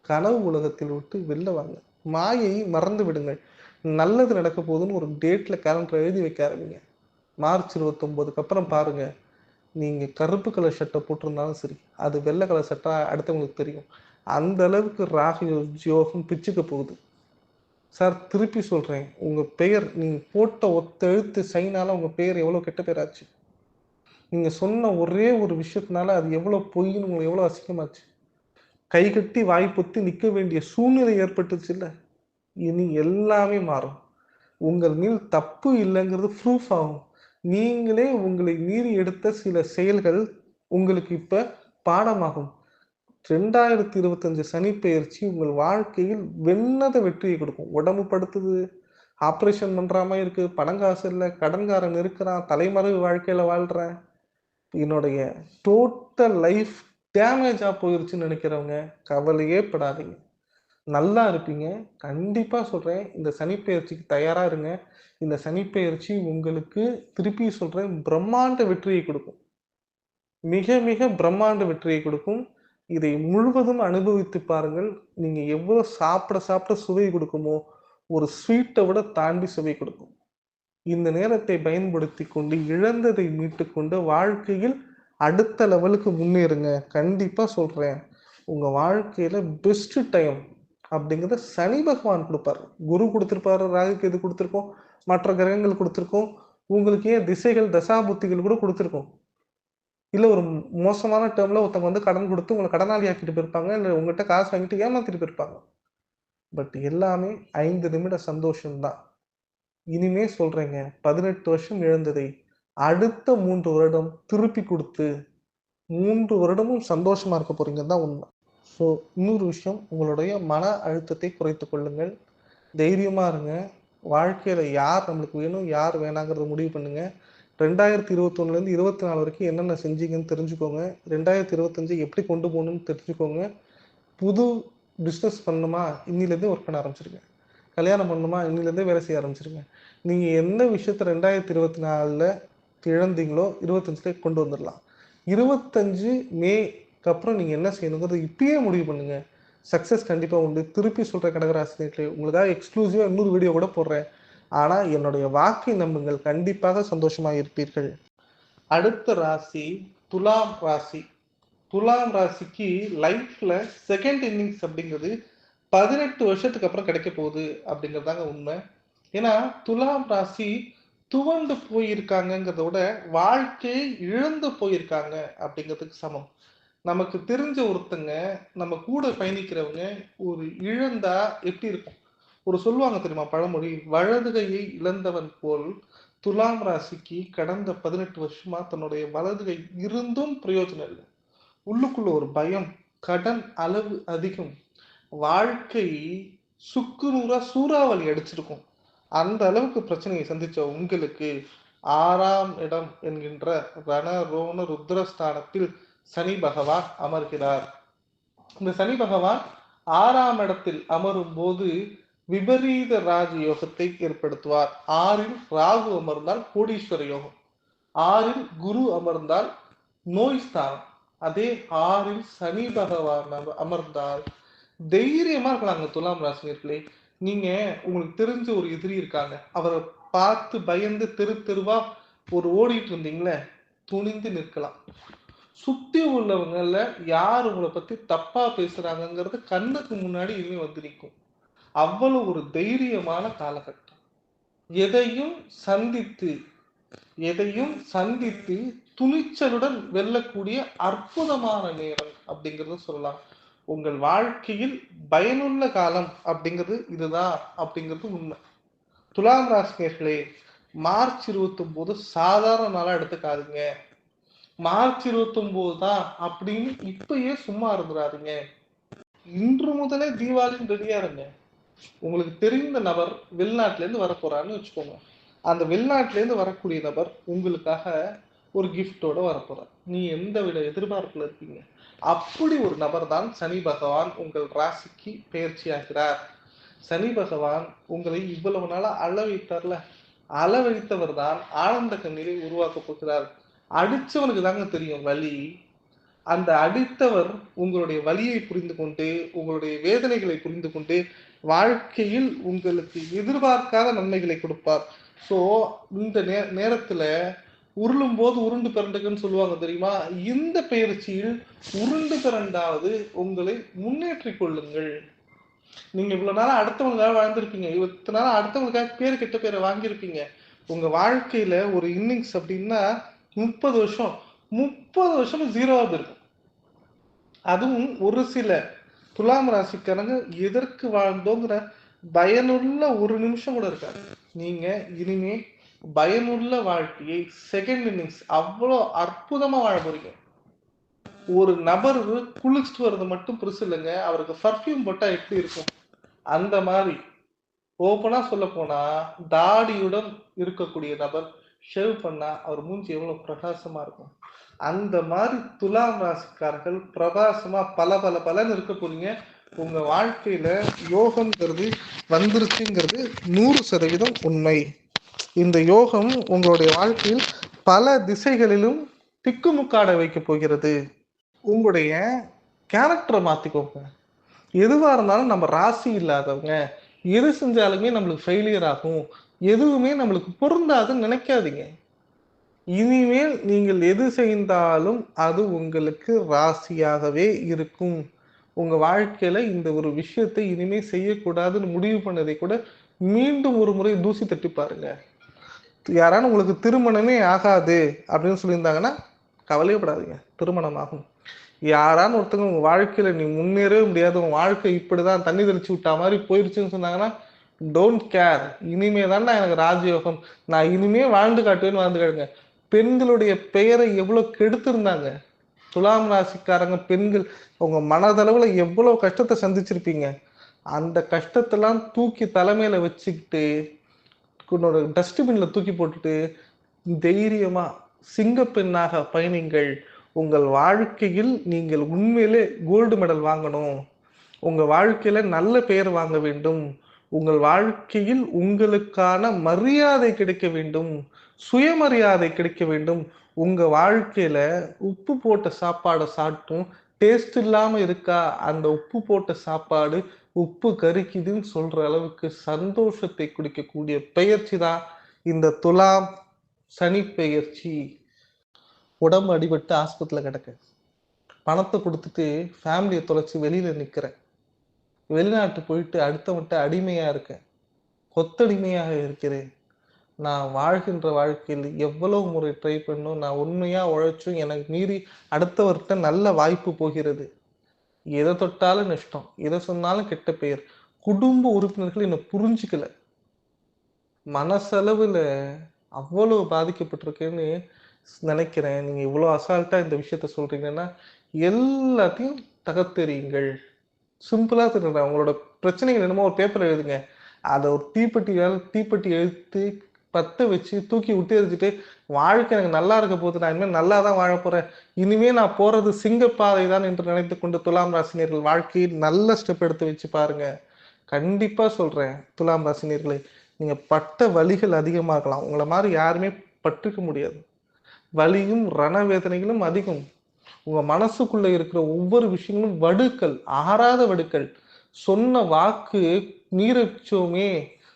கனவு உலகத்தில் விட்டு வெளில வாங்க. மாயை மறந்து விடுங்கள். நல்லது நடக்க போகுதுன்னு ஒரு டேட்ல கேலண்டர்ல எழுதி வைக்க ஆரம்பிங்க. மார்ச் 29க்கு அப்புறம் பாருங்க. நீங்க கருப்பு கலர் ஷர்ட்ட போட்டிருந்தாலும் சரி, அது வெள்ள கலர் ஷர்ட்டா அடுத்தவங்களுக்கு தெரியும். அந்த அளவுக்கு ராகு யோகம் பிச்சுக்க போகுது. சார் திருப்பி சொல்றேன். உங்க பெயர் நீங்க போட்ட ஒத்த எழுத்து சைனால உங்க பெயர் எவ்வளவு கெட்ட பேராச்சு. நீங்க சொன்ன ஒரே ஒரு விஷயத்தினால அது எவ்வளவு பொய்ன்னு உங்களுக்கு எவ்வளவு அசிங்கமாச்சு. கை கட்டி வாய் பொத்தி நிக்க வேண்டிய சூழ்நிலை ஏற்பட்டுச்சுல்ல. இனி எல்லாமே மாறும். உங்கள் மேல் தப்பு இல்லைங்கிறது ப்ரூஃப் ஆகும். நீங்களே உங்களை மீறி எடுத்த சில செயல்கள் உங்களுக்கு இப்ப பாடமாகும். 2025 சனி பெயர்ச்சி உங்கள் வாழ்க்கையில் வெண்ணத வெற்றியை கொடுக்கும். உடம்பு படுத்துது, ஆப்ரேஷன் பண்ற மாரி இருக்கு, பணம் காசு இல்ல, கடன்காரன் இருக்கிறான், தலைமறைவு வாழ்க்கையில வாழ்றேன். என்னுடைய டோட்டல் லைஃப் டேமேஜா போயிருச்சுன்னு நினைக்கிறவங்க கவலையே படாதீங்க. நல்லா இருப்பீங்க. கண்டிப்பா சொல்றேன். இந்த சனிப்பெயர்ச்சிக்கு தயாரா இருங்க. இந்த சனிப்பெயர்ச்சி உங்களுக்கு திருப்பி சொல்றேன் பிரம்மாண்ட வெற்றியை கொடுக்கும். மிக, மிக பிரம்மாண்ட வெற்றியை கொடுக்கும். இதை முழுவதும் அனுபவித்து பாருங்கள். நீங்க எவ்வளோ சாப்பிட, சாப்பிட சுவை கொடுக்குமோ, ஒரு ஸ்வீட்ட விட தாண்டி சுவை கொடுக்கும். இந்த நேரத்தை பயன்படுத்திக் கொண்டு, இழந்ததை மீட்டுக்கொண்டு, வாழ்க்கையில் அடுத்த லெவலுக்கு முன்னேறுங்க. கண்டிப்பா சொல்றேன். உங்க வாழ்க்கையில பெஸ்ட் டைம் அப்படிங்கிறத சனி பகவான் குடுப்பாரு. குரு குடுத்திருப்பாரு, ராகு கேது குடுத்திருக்கும், மற்ற கிரகங்கள் குடுத்திருக்கும். உங்களுக்கு ஏன் திசைகள், தசாபுத்திகள் கூட குடுத்திருக்கும். இல்ல ஒரு மோசமான டேர்ம்ல ஒருத்தவங்க வந்து கடன் குடுத்து உங்கள கடனாளி ஆக்கிட்டு போயிருப்பாங்க. இல்ல உங்கட்ட காசு வாங்கிட்டு ஏமாத்திட்டு போயிருப்பாங்க. பட் எல்லாமே 5 நிமிட சந்தோஷம் தான். இனிமே சொல்றேங்க. 18 வருஷம் இழந்ததை அடுத்த 3 வருடம் திருப்பி குடுத்து, 3 வருடமும் சந்தோஷமா இருக்க போறீங்கன்னு தான் உண்ம. ஸோ இன்னொரு விஷயம், உங்களுடைய மன அழுத்தத்தை குறைத்துக் கொள்ளுங்கள். தைரியமா இருங்க. வாழ்க்கையில யார் நம்மளுக்கு வேணும், யார் வேணாங்கிறத முடிவு பண்ணுங்க. 2021லேருந்து 24 வரைக்கும் என்னென்ன செஞ்சீங்கன்னு தெரிஞ்சுக்கோங்க. 2025 எப்படி கொண்டு போகணும்னு தெரிஞ்சுக்கோங்க. புது பிஸ்னஸ் பண்ணணுமா, இன்னிலேருந்தே ஒர்க் பண்ண ஆரம்பிச்சிருங்க. கல்யாணம் பண்ணணுமா, இன்னிலேருந்தே வேலை செய்ய ஆரம்பிச்சிருங்க. நீங்கள் எந்த விஷயத்த 2024 இழந்தீங்களோ 25 கொண்டு வந்துடலாம். 25 மேக்கு அப்புறம் நீங்கள் என்ன செய்யணுங்கிறது இப்பயே முடிவு பண்ணுங்க. சக்ஸஸ் கண்டிப்பாக உண்டு. திருப்பி சொல்கிறேன் கடகராசினியர்களே, உங்களுக்காக எக்ஸ்க்ளூசிவாக இன்னொரு வீடியோ கூட போடுறேன். ஆனால் என்னுடைய வாக்கை நம்புங்கள், கண்டிப்பாக சந்தோஷமாக இருப்பீர்கள். அடுத்த ராசி துலாம் ராசி. துலாம் ராசிக்கு லைஃப்ல செகண்ட் இன்னிங்ஸ் அப்படிங்கிறது 18 வருஷத்துக்கு அப்புறம் கிடைக்க போகுது அப்படிங்கிறதாங்க உண்மை. ஏன்னா துலாம் ராசி துவண்டு போயிருக்காங்கிறத விட வாழ்க்கையை இழந்து போயிருக்காங்க அப்படிங்கிறதுக்கு சமம். நமக்கு தெரிஞ்ச ஒருத்தங்க, நம்ம கூட பயணிக்கிறவங்க ஒரு இழந்தா எப்படி இருக்கும்? ஒரு சொல்லுவாங்க தெரியுமா பழமொழி, வலதுகையை இழந்தவன் போல் துலாம் ராசிக்கு கடந்த 18 வருஷமா தன்னுடைய வலதுகை இருந்தும் பிரயோஜனம் இல்லை. உள்ளுக்குள்ள ஒரு பயம், கடன் அளவு அதிகம், வாழ்க்கை சுக்குநூறா சூறாவளி அடிச்சிருக்கும். அந்த அளவுக்கு பிரச்சனையை சந்திச்ச உங்களுக்கு 6ஆம் இடம் என்கின்ற ரணரோண ருத்ரஸ்தானத்தில் சனி பகவான் அமர்கிறார். இந்த சனி பகவான் 6ஆம் இடத்தில் அமரும் போது விபரீத ராஜயோகத்தை ஏற்படுத்துவார். 6இல் ராகு அமர்ந்தால் கோடீஸ்வர யோகம், 6இல் குரு அமர்ந்தால் நோய் ஸ்தானம், அதே 6இல் சனி பகவான் அமர்ந்தால் தைரியமா இருக்கலாங்க. துலாம் ராசினியர்களே, நீங்க உங்களுக்கு தெரிஞ்ச ஒரு எதிரி இருக்காங்க, அவரை பார்த்து பயந்து தெரு தெருவா ஒரு ஓடிட்டு இருந்தீங்களே, துணிந்து நிற்கலாம். சுத்தி உள்ளவங்கல யார் உங்களை பத்தி தப்பா பேசுறாங்கிறது கண்ணுக்கு முன்னாடி இனிமே வந்து நிற்கும். அவ்வளவு ஒரு தைரியமான காலகட்டம். எதையும் சந்தித்து எதையும் சந்தித்து துணிச்சலுடன் வெல்லக்கூடிய அற்புதமான நேரம் அப்படிங்கறத சொல்லலாம். உங்கள் வாழ்க்கையில் பயனுள்ள காலம் அப்படிங்கிறது இதுதான் அப்படிங்கிறது உண்மை. துலாம் ராசினியர்களே, மார்ச் 29 சாதாரண நாளா எடுத்துக்காதீங்க. மார்ச் 29 தான் அப்படின்னு இப்பயே சும்மா இருந்துடாதீங்க. இன்று முதலே தீபாவளின்னு ரெடியா இருங்க. உங்களுக்கு தெரிந்த நபர் வெளிநாட்டுல இருந்து வர போறான்னு வச்சுக்கோங்க. அந்த வெளிநாட்டுல இருந்து வரக்கூடிய நபர் உங்களுக்காக ஒரு கிஃப்டோட வரப்போறார். நீ எந்த வித எதிர்பார்ப்புல இருப்பீங்க. அப்படி ஒரு நபர் தான் சனி பகவான் உங்கள் ராசிக்கு பெயர்ச்சி ஆகிறார். சனி பகவான் உங்களை இவ்வளவு நாளா அழ வைத்தார்ல, அழ வைத்தவர் தான் ஆனந்த கண்ணீரை உருவாக்க போகிறார். அடிச்சவனுக்கு தாங்க தெரியும் வலி. அந்த அடித்தவர் உங்களுடைய வலியை புரிந்து கொண்டு, உங்களுடைய வேதனைகளை புரிந்து கொண்டு, வாழ்க்கையில் உங்களுக்கு எதிர்பார்க்காத நன்மைகளை கொடுப்பார். ஸோ இந்த நேரத்துல உருளும் போது உருண்டு பிறண்டுக்குன்னு சொல்லுவாங்க தெரியுமா? இந்த பயிற்சியில் உருண்டு பிறண்டாவது உங்களை முன்னேற்றிக் கொள்ளுங்கள். நீங்க இவ்வளவு நாளா அடுத்தவங்களுக்காக வாழ்ந்திருப்பீங்க, இவ்வளவு நாளா அடுத்தவங்களுக்காக பேரு கெட்ட பேரை வாங்கியிருப்பீங்க. உங்க வாழ்க்கையில ஒரு இன்னிங்ஸ் அப்படின்னா 30 வருஷம் 30 வருஷம் ஜீரோவா இருக்கும். அதுவும் ஒரு சில துலாம் ராசிக்காரங்க எதற்கு வாழ்ந்தோங்கிற பயனுள்ள ஒரு நிமிஷம் கூட இருக்காது. நீங்க இனிமே பயனுள்ள வாழ்க்கையை செகண்ட் இன்னிங்ஸ் அவ்வளோ அற்புதமா வாழ போறீங்க. ஒரு நபர் குளிச்சுட்டு வர்றது மட்டும் பெருசு இல்லைங்க, அவருக்கு பர்ஃபியூம் போட்டா எப்படி இருக்கும் அந்த மாதிரி. ஓப்பனா சொல்ல போனா தாடியுடன் இருக்கக்கூடிய நபர் ஷேவ் பண்ணா அவர் மூஞ்சி எவ்வளவு பிரகாசமா இருக்கும். அந்த மாதிரி துலாம் ராசிக்காரர்கள் பிரகாசமா பல பல பலன்னு இருக்க போறீங்க. உங்க வாழ்க்கையில யோகம்ங்கிறது வந்துருச்சுங்கிறது 100% உண்மை. இந்த யோகம் உங்களுடைய வாழ்க்கையில் பல திசைகளிலும் திக்குமுக்காட வைக்க போகிறது. உங்களுடைய கேரக்டரை மாத்திக்கோங்க. எதுவா இருந்தாலும் நம்ம ராசி இல்லாதவங்க, எது செஞ்சாலுமே நம்மளுக்கு ஃபெயிலியர் ஆகும், எதுவுமே நம்மளுக்கு பொருந்தாதுன்னு நினைக்காதீங்க. இனிமேல் நீங்கள் எது செய்தாலும் அது உங்களுக்கு ராசியாகவே இருக்கும். உங்க வாழ்க்கையில இந்த ஒரு விஷயத்தை இனிமே செய்யக்கூடாதுன்னு முடிவு பண்ணதை கூட மீண்டும் ஒரு முறை தூசி தட்டி பாருங்க. யாரான உங்களுக்கு திருமணமே ஆகாது அப்படின்னு சொல்லியிருந்தாங்கன்னா கவலையப்படாதீங்க, திருமணம் ஆகும். யாரான ஒருத்தங்க உங்க வாழ்க்கையில நீ முன்னேறவே முடியாது, உன் வாழ்க்கை இப்படிதான் தண்ணி தெளிச்சு விட்டா மாதிரி போயிருச்சுன்னு சொன்னாங்கன்னா டோன்ட் கேர். இனிமே தானே எனக்கு ராஜயோகம், நான் இனிமே வாழ்ந்து காட்டுவேன்னு வாழ்ந்து காட்டுங்க. பெண்களுடைய பெயரை எவ்வளவு கெடுத்திருந்தாங்க துலாம் ராசிக்காரங்க பெண்கள். உங்க மனதளவுல எவ்வளவு கஷ்டத்தை சந்திச்சிருப்பீங்க. அந்த கஷ்டத்தெல்லாம் தூக்கி தலைமையில வச்சுக்கிட்டு உன்னோட டஸ்ட்பின்ல தூக்கி போட்டுட்டு தைரியமா சிங்க பெண்ணாக பயணிங்கள். உங்கள் வாழ்க்கையில் நீங்கள் உண்மையிலே கோல்டு மெடல் வாங்கணும், உங்க வாழ்க்கையில நல்ல பெயர் வாங்க வேண்டும். உங்கள் வாழ்க்கையில் உங்களுக்கான மரியாதை கிடைக்க வேண்டும். சுயமரியாதை கிடைக்க வேண்டும். உங்க வாழ்க்கையில உப்பு போட்ட சாப்பாட சாப்பிட்டும் டேஸ்ட் இல்லாம இருக்கா, அந்த உப்பு போட்ட சாப்பாடு உப்பு கரிக்குதுன்னு சொல்ற அளவுக்கு சந்தோஷத்தை குடிக்கக்கூடிய பெயர்ச்சி தான் இந்த துலாம் சனி பெயர்ச்சி. உடம்பு அடிபட்டு ஆஸ்பத்திரியில கிடக்கு. பணத்த குடுத்துட்டு ஃபேமிலிய தொலைச்சு வெளியில நிக்கிறேன். வெளிநாட்டு போயிட்டு அடுத்தவன்ட்ட அடிமையா இருக்கேன். கொத்தடிமையாக இருக்கிறேன். நான் வாழ்கின்ற வாழ்க்கையில் எவ்வளவு முறை ட்ரை பண்ணும், நான் உண்மையா உழைச்சும் எனக்கு மீறி அடுத்தவர்ட்ட நல்ல வாய்ப்பு போகிறது. எத தொட்டாலும் நஷ்டம். எத சொன்னாலும் கெட்ட பெயர். குடும்ப உறுப்பினர்கள் என்ன புரிஞ்சுக்கல. மனசளவுல அவ்வளவு பாதிக்கப்பட்டிருக்கேன்னு நினைக்கிறேன். நீங்க இவ்வளோ அசால்ட்டா இந்த விஷயத்த சொல்றீங்கன்னா, எல்லாத்தையும் தகர்த்தெறியுங்கள். சிம்பிளா சொல்றேன். உங்களோட பிரச்சனைகள் என்னமோ ஒரு பேப்பர்ல எழுதுங்க. அத ஒரு தீப்பெட்டி எடுத்து பத்த வச்சு தூக்கி விட்டு எறிஞ்சுட்டு, வாழ்க்கை எனக்கு நல்லா இருக்க போகுது. நான் இனிமே நல்லா தான் வாழப் போறேன். இனிமே நான் போறது சிங்கப்பாதை தான் என்று நினைத்துக் கொண்டு துலாம் ராசினியர்கள் வாழ்க்கையில் நல்ல ஸ்டெப் எடுத்து வச்சு பாருங்க. கண்டிப்பா சொல்றேன் துலாம் ராசினியர்களே, நீங்க பட்ட வலிகள் அதிகமாகலாம். உங்கள மாரி யாருமே பட்டுக்க முடியாது. வலியும், ரணவேதனைகளும் அதிகம். உங்க மனசுக்குள்ள இருக்கிற ஒவ்வொரு விஷயங்களும் வடுக்கள், ஆறாத வடுக்கள். சொன்ன வாக்கு மீறிச்சோமே,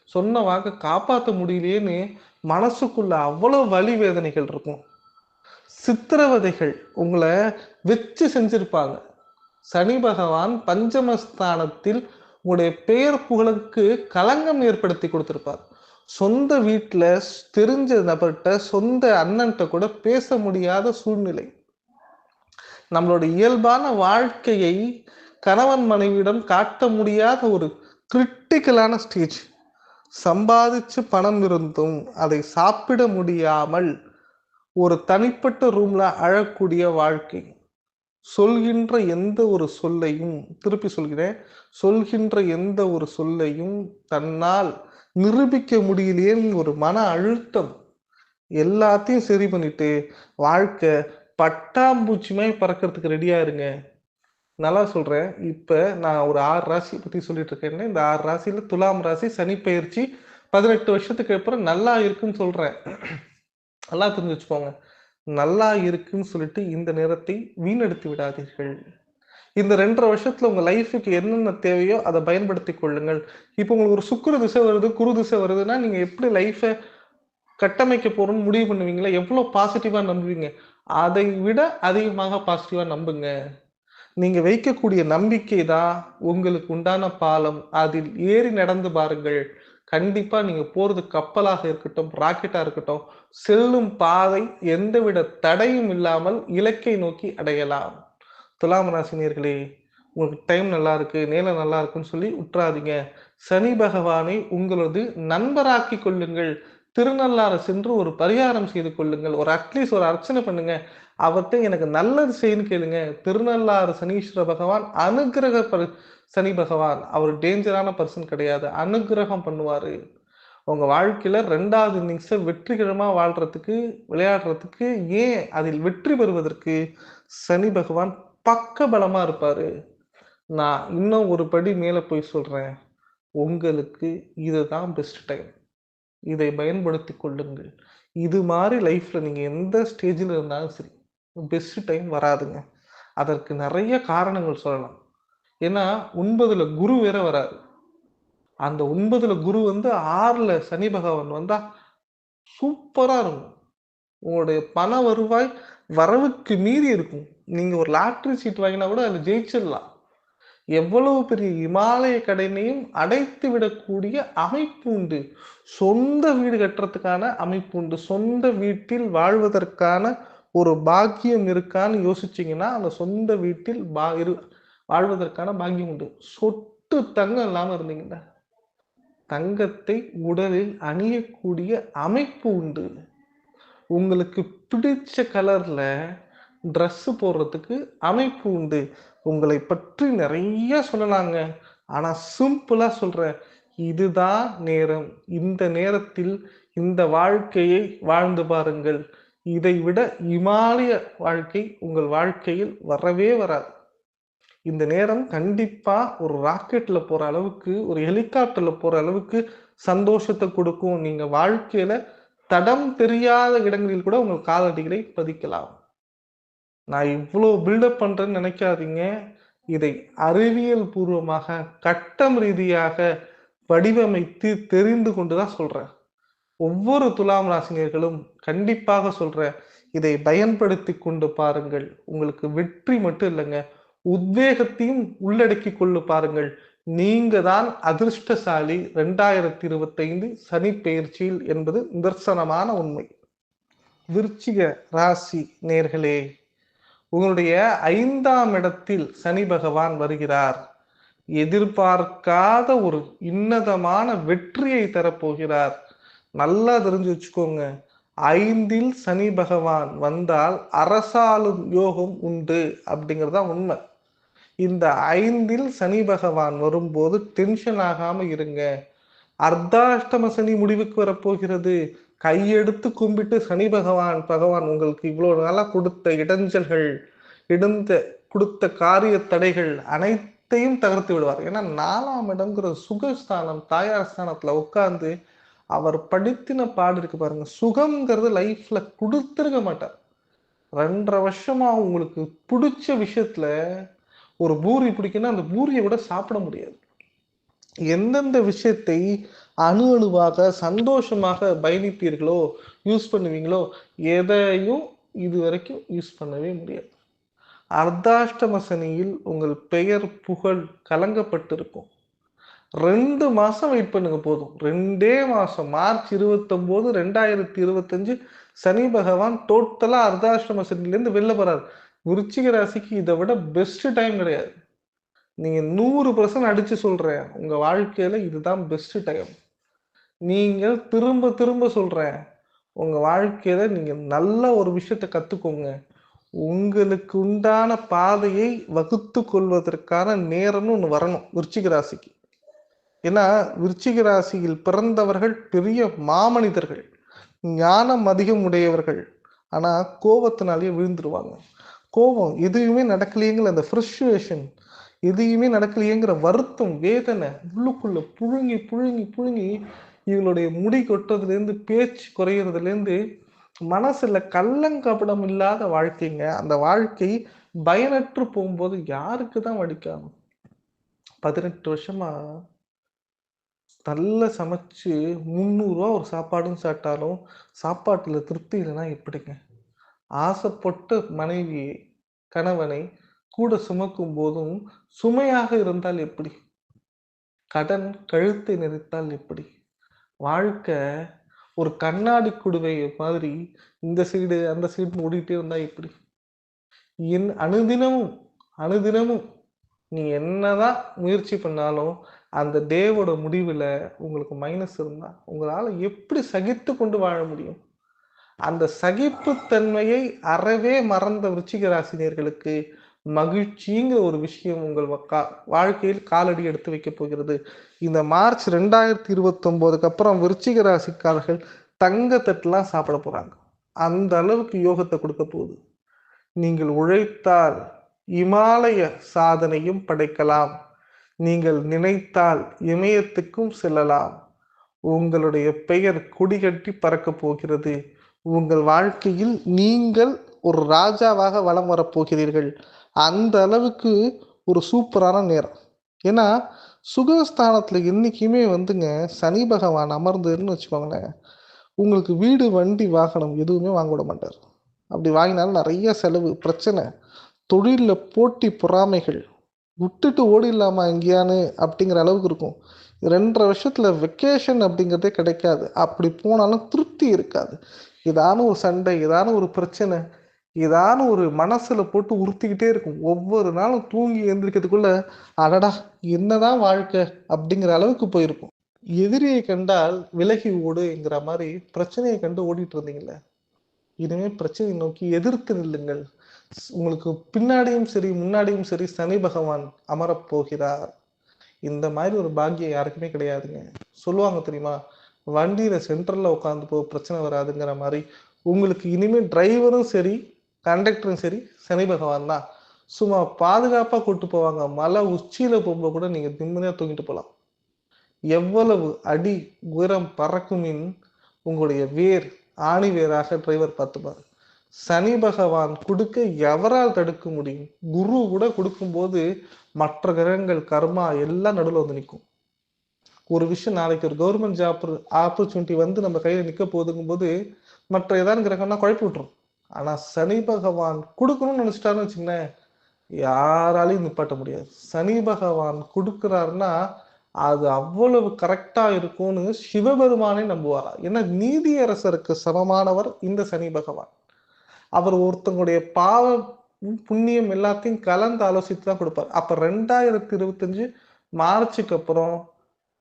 சொன்ன வாக்க காப்பாத்த முடியலையேன்னு மனசுக்குள்ள அவ்வளவு வலி வேதனைகள் இருக்கும். சித்திரவதைகள் உங்கள வச்சு செஞ்சிருப்பாங்க. சனி பகவான் பஞ்சமஸ்தானத்தில் உங்களுடைய பெயர் புகழுக்கு களங்கம் ஏற்படுத்தி கொடுத்திருப்பார். சொந்த வீட்டுல தெரிஞ்ச நபர்கிட்ட, சொந்த அண்ணன்ட்ட கூட பேச முடியாத சூழ்நிலை. நம்மளோட இயல்பான வாழ்க்கையை கணவன் மனைவியிடம் காட்ட முடியாத ஒரு கிரிட்டிக்கலான ஸ்டேஜ். சம்பாதிச்சு பணம் இருந்தும் அதை சாப்பிட முடியாமல் ஒரு தனிப்பட்ட ரூம்ல அழக்கூடிய வாழ்க்கை. சொல்கின்ற எந்த ஒரு சொல்லையும், திருப்பி சொல்கிறேன், சொல்கின்ற எந்த ஒரு சொல்லையும் தன்னால் நிரூபிக்க முடியலையேன்னு ஒரு மன அழுத்தம். எல்லாத்தையும் சரி பண்ணிட்டு வாழ்க்கை பட்டாம்பூச்சி மாதிரி பறக்கிறதுக்கு ரெடியா இருங்க. நல்லா சொல்றேன். இப்ப நான் ஒரு 6 ராசி பத்தி சொல்லிட்டு இருக்கேன். இந்த 6 ராசியில துலாம் ராசி சனி பெயர்ச்சி 18 வருஷத்துக்கு அப்புறம் நல்லா இருக்குன்னு சொல்றேன். நல்லா தெரிஞ்சு வச்சுக்கோங்க. நல்லா இருக்குன்னு சொல்லிட்டு இந்த நேரத்தை வீணடித்து விடாதீர்கள். இந்த 2 1/2 வருஷத்துல உங்க லைஃப்க்கு என்னென்ன தேவையோ அத பயன்படுத்திக் கொள்ளுங்கள். இப்போ உங்களுக்கு ஒரு சுக்கிர திசை வருது, குரு திசை வருதுன்னா, நீங்க எப்படி லைஃப கட்டமைக்க போறோம்னு முடிவு பண்ணுவீங்களா? எவ்வளோ பாசிட்டிவா நம்புவீங்க? அதை விட அதிகமாக பாசிட்டிவா நம்புங்க. நீங்க வைக்கக்கூடிய நம்பிக்கை தான் உங்களுக்கு உண்டான பாலம். அதில் ஏறி நடந்து பாருங்கள். கண்டிப்பா நீங்க போறது கப்பலாக இருக்கட்டும், ராக்கெட்டா இருக்கட்டும், செல்லும் பாதை எந்தவித தடையும் இல்லாமல் இலக்கை நோக்கி அடையலாம். துலாம் ராசினியர்களே, உங்களுக்கு டைம் நல்லா இருக்கு, நேரம் நல்லா இருக்குன்னு சொல்லி உட்றாதீங்க. சனி பகவானை உங்களது நண்பராக்கிக் கொள்ளுங்கள். திருநள்ளாறு சென்று ஒரு பரிகாரம் செய்து கொள்ளுங்கள். ஒரு அட்லீஸ்ட் ஒரு அர்ச்சனை பண்ணுங்க. அவர்ட்ட எனக்கு நல்லது செய்யுன்னு கேளுங்க. திருநள்ளாறு சனீஸ்வர பகவான் சனி பகவான். அவர் டேஞ்சரான பர்சன் கிடையாது. அனுக்கிரகம் பண்ணுவாரு. உங்க வாழ்க்கையில 2வது இன்னிங்ஸ வெற்றிகரமா வாழ்றதுக்கு, விளையாடுறதுக்கு, ஏன் அதில் வெற்றி பெறுவதற்கு சனி பகவான் பக்கபலமா இருப்பாரு. நான் இன்னும் ஒரு படி மேல போய் சொல்றேன். உங்களுக்கு இதுதான் பெஸ்ட் டைம். இதை பயன்படுத்திக் கொள்ளுங்கள். இது மாரி லைஃப்ல நீங்க எந்த ஸ்டேஜ்ல இருந்தாலும் சரி, பெஸ்ட் டைம் வராதுங்க. அதற்கு நெறைய காரணங்கள் சொல்லலாம். ஏன்னா 9ல குரு வேற வராரு. அந்த 9ல குரு வந்து 6ல சனி பகவான் வந்தா சூப்பரா இருக்கும். உங்களுடைய பண வருவாய் வரவுக்கு மீறி இருக்கும். நீங்க ஒரு லாட்டரி சீட் வாங்கினா கூட அதுல ஜெயிச்சிடலாம். எவ்வளவு பெரிய இமாலய கடனையும் அடைத்து விடக்கூடிய அமைப்பு உண்டு. சொந்த வீடு கட்டுறதுக்கான அமைப்பு உண்டு. சொந்த வீட்டில் வாழ்வதற்கான ஒரு பாக்கியம் இருக்கான்னு யோசிச்சீங்கன்னா, அந்த சொந்த வீட்டில் வாழ்வதற்கான பாக்கியம் உண்டு. சொட்டு தங்கம் இல்லாம இருந்தீங்கன்னா, தங்கத்தை உடலில் அணியக்கூடிய அமைப்பு உண்டு. உங்களுக்கு பிடிச்ச கலர்ல ட்ரெஸ் போடுறதுக்கு அமைப்பு உண்டு. உங்களை பற்றி நிறைய சொல்லலாங்க. ஆனா சிம்பிளா சொல்றேன். இதுதான் நேரம். இந்த நேரத்தில் இந்த வாழ்க்கையை வாழ்ந்து பாருங்கள். இதை விட இமாலய வாழ்க்கை உங்கள் வாழ்க்கையில் வரவே வராது. இந்த நேரம் கண்டிப்பா ஒரு ராக்கெட்ல போற அளவுக்கு, ஒரு ஹெலிகாப்டர்ல போற அளவுக்கு சந்தோஷத்த கொடுக்கும். நீங்க வாழ்க்கையில தடம் தெரியாத இடங்களில் கூட உங்கள் காலடிகளை பதிக்கலாம். நான் இவ்ளோ பில்டப் பண்றேன்னு நெனைக்காதீங்க. இதை அறிவியல் பூர்வமாக, கட்டம் ரீதியாக வடிவமைத்து தெரிந்து கொண்டு தான் சொல்றேன். ஒவ்வொரு துலாம் ராசினியர்களும் கண்டிப்பாக சொல்றேன். இதை பயன்படுத்திக் கொண்டு பாருங்கள். உங்களுக்கு வெற்றி மட்டும் இல்லங்க, உத்வேகத்தையும் உள்ளடக்கிக் கொண்டு பாருங்கள். நீங்க தான் அதிர்ஷ்டசாலி 2025 சனி பெயர்ச்சியில் என்பது நிதர்சனமான உண்மை. விருச்சிக ராசி நேர்களே, உங்களுடைய 5ஆம் இடத்தில் சனி பகவான் வருகிறார். எதிர்பார்க்காத ஒரு உன்னதமான வெற்றியை தரப்போகிறார். நல்லா தெரிஞ்சு வச்சுக்கோங்க. 5ல் சனி பகவான் வந்தால் அரசாளும் யோகம் உண்டு அப்படிங்கிறது தான் உண்மை. இந்த 5ல் சனி பகவான் வரும்போது டென்ஷன் ஆகாம இருங்க. அர்த்தாஷ்டம சனி முடிவுக்கு வரப்போகிறது. கையெடுத்து கும்பிட்டு சனி பகவான் பகவான் உங்களுக்கு இவ்வளவு நாளா கொடுத்த இடைஞ்சல்கள், இடுந்த கொடுத்த காரிய தடைகள் அனைத்தையும் தகர்த்து விடுவார். ஏன்னா 4ஆம் இடம்ங்கிற சுகஸ்தானம், தாயார் ஸ்தானத்துல உட்கார்ந்து அவர் படுத்தின பாடு இருக்கு பாருங்க. சுகம்ங்கிறது லைஃப்ல கொடுத்திருக்க மாட்டார். 2.5 வருஷமா உங்களுக்கு பிடிச்ச விஷயத்துல ஒரு பூரி பிடிக்குன்னா அந்த பூரியை கூட சாப்பிட முடியாது. எந்தெந்த விஷயத்தை அணு அணுவாக சந்தோஷமாக பயணிப்பீர்களோ, யூஸ் பண்ணுவீங்களோ, எதையும் இதுவரைக்கும் யூஸ் பண்ணவே முடியாது. அர்த்தாஷ்டம சனியில் உங்கள் பெயர் புகழ் கலங்கப்பட்டிருக்கும். 2 மாசம் வெயிட் பண்ணுங்க போதும். 2 மாசம் மார்ச் 29, 2025 சனி பகவான் டோட்டலா அர்த்தாஷ்டம சனியிலேருந்து வெளில போறாரு. விருச்சிக ராசிக்கு இதை விட பெஸ்ட் டைம் கிடையாது. நீங்க 100% அடிச்சு சொல்றேன். உங்க வாழ்க்கையில இதுதான் பெஸ்ட் டைம். நீங்கள் திரும்ப திரும்ப சொல்றேன். உங்க வாழ்க்கையில நீங்க நல்ல ஒரு விஷயத்த கத்துக்கோங்க. உங்களுக்கு உண்டான பாதையை வகுத்து கொள்வதற்கான நேரம்னு ஒண்ணு வரணும் விருச்சிக ராசிக்கு. ஏன்னா விருச்சிக ராசியில் பிறந்தவர்கள் பெரிய மாமனிதர்கள், ஞானம் அதிகம் உடையவர்கள். ஆனா கோபத்தினாலேயே விழுந்துருவாங்க. கோபம் எதுவுமே நடக்கலையேங்கிற அந்த ஃப்ரஸ்ட்ரேஷன், எதையுமே நடக்கலையேங்கிற வருத்தம், வேதனை உள்ளுக்குள்ள புழுங்கி புழுங்கி புழுங்கி இவங்களுடைய முடி கொட்டுறதுலேருந்து, பேச்சு குறையறதுலேருந்து, மனசுல கள்ளங்கபடம் இல்லாத வாழ்க்கைங்க. அந்த வாழ்க்கை பயனற்று போகும்போது யாருக்கு தான் வலிக்காம? 18 வருஷமா நல்லா சமைச்சு ரூ. 300 ஒரு சாப்பாடுன்னு சாப்பிட்டாலும், சாப்பாட்டுல திருப்தி இல்லைன்னா எப்படிங்க? ஆசைப்பட்ட மனைவியை, கணவனை கூட சுமக்கும் போதும் சுமையாக இருந்தால் எப்படி? கடன் கழுத்தை நெரித்தால் எப்படி? வாழ்க்கை ஒரு கண்ணாடி குடுவை மாதிரி இந்த சைடு, அந்த சைடுன்னு ஓடிட்டே இருந்தா எப்படி? அனுதினமும் அனுதினமும் நீ என்னதான் முயற்சி பண்ணாலும், அந்த டேவோட முடிவுல உங்களுக்கு மைனஸ் இருந்தா, உங்களால எப்படி சகித்து கொண்டு வாழ முடியும்? அந்த சகிப்புத்தன்மையை அறவே மறந்த விருச்சிக ராசினியர்களுக்கு மகிழ்ச்சிங்கிற ஒரு விஷயம் உங்கள் வாழ்க்கையில் காலடி எடுத்து வைக்கப் போகிறது. இந்த மார்ச் 2029க்கு அப்புறம் விருச்சிக ராசிக்காரர்கள் தங்க தட்டுலாம் சாப்பிட போறாங்க. அந்த அளவுக்கு யோகத்தை கொடுக்க போகுது. நீங்கள் உழைத்தால் இமாலய சாதனையும் படைக்கலாம். நீங்கள் நினைத்தால் இமயத்துக்கும் செல்லலாம். உங்களுடைய பெயர் கொடிகட்டி பறக்கப் போகிறது. உங்கள் வாழ்க்கையில் நீங்கள் ஒரு ராஜாவாக வலம் வரப்போகிறீர்கள். அந்த அளவுக்கு ஒரு சூப்பரான நேரம். ஏன்னா சுகஸ்தானத்துல என்னைக்குமே வந்துங்க சனி பகவான் அமர்ந்துன்னு வச்சுக்கோங்களேன், உங்களுக்கு வீடு, வண்டி, வாகனம் எதுவுமே வாங்க விட மாட்டார். அப்படி வாங்கினாலும் நிறைய செலவு, பிரச்சனை, தொழில்ல போட்டி, பொறாமைகள், விட்டுட்டு ஓடிடலாமா எங்கேயான்னு அப்படிங்கிற அளவுக்கு இருக்கும். 2.5 வருஷத்துல வெக்கேஷன் அப்படிங்கிறதே கிடைக்காது. அப்படி போனாலும் திருப்தி இருக்காது. ஏதான ஒரு சண்டை, ஏதான ஒரு பிரச்சனை, ஏதான ஒரு மனசுல போட்டு உறுத்திக்கிட்டே இருக்கும். ஒவ்வொரு நாளும் தூங்கி எழுந்திரிக்கிறதுக்குள்ள அடடா என்னதான் வாழ்க்கை அப்படிங்கிற அளவுக்கு போயிருக்கும். எதிரியை கண்டால் விலகி ஓடுங்கிற மாதிரி பிரச்சனையை கண்டு ஓடிட்டு இருந்தீங்கல்ல, இனிமே பிரச்சனையை நோக்கி எதிர்த்து நில்லுங்கள். உங்களுக்கு பின்னாடியும் சரி முன்னாடியும் சரி சனி பகவான் அமரப் போகிறார். இந்த மாதிரி ஒரு பாக்கியம் யாருக்குமே கிடையாதுங்க. சொல்லுவாங்க தெரியுமா, வண்டியில சென்ட்ரல்ல உட்காந்து போ பிரச்சனை வராதுங்கிற மாதிரி உங்களுக்கு இனிமே டிரைவரும் சரி கண்டக்டரும் சரி சனி பகவான் தான். சும்மா பாதுகாப்பா கூட்டு போவாங்க. மலை உச்சியில போகும்போது கூட நீங்க நிம்மதியா தூங்கிட்டு போலாம். எவ்வளவு அடி உயரம் பறக்குமின் உங்களுடைய வேர் ஆணி வேராக டிரைவர் பார்த்துப்பார். சனி பகவான் குடுக்க எவரால் தடுக்க முடியும்? குரு கூட குடுக்கும்போது மற்ற கிரகங்கள், கர்மா எல்லாம் நடுவுல வந்து நிக்கும். ஒரு விஷயம் நாளைக்கு ஒரு கவர்மெண்ட் ஜாப் ஆப்பர்ச்சுனிட்டி வந்து நம்ம கையில நிக்க போகுதுங்கும்போது, மற்ற ஏதாவது கிரகம்னா குழப்பி விட்டுரும். ஆனா சனி பகவான் குடுக்கணும்னு நினைச்சிட்டாருன்னு வச்சுக்கங்களேன், யாராலையும் நிப்பாட்ட முடியாது. சனி பகவான் குடுக்குறாருன்னா, அது அவ்வளவு கரெக்ட்டா இருக்கும்னு சிவபெருமானே நம்புவாராம். ஏன்னா நீதியரசருக்கு சமமானவர் இந்த சனி பகவான். அவர் ஒருத்தங்களுடைய பாவம், புண்ணியம் எல்லாத்தையும் கலந்து ஆலோசித்து தான் குடுப்பார். அப்ப 2025 மார்ச்சுக்கு அப்புறம்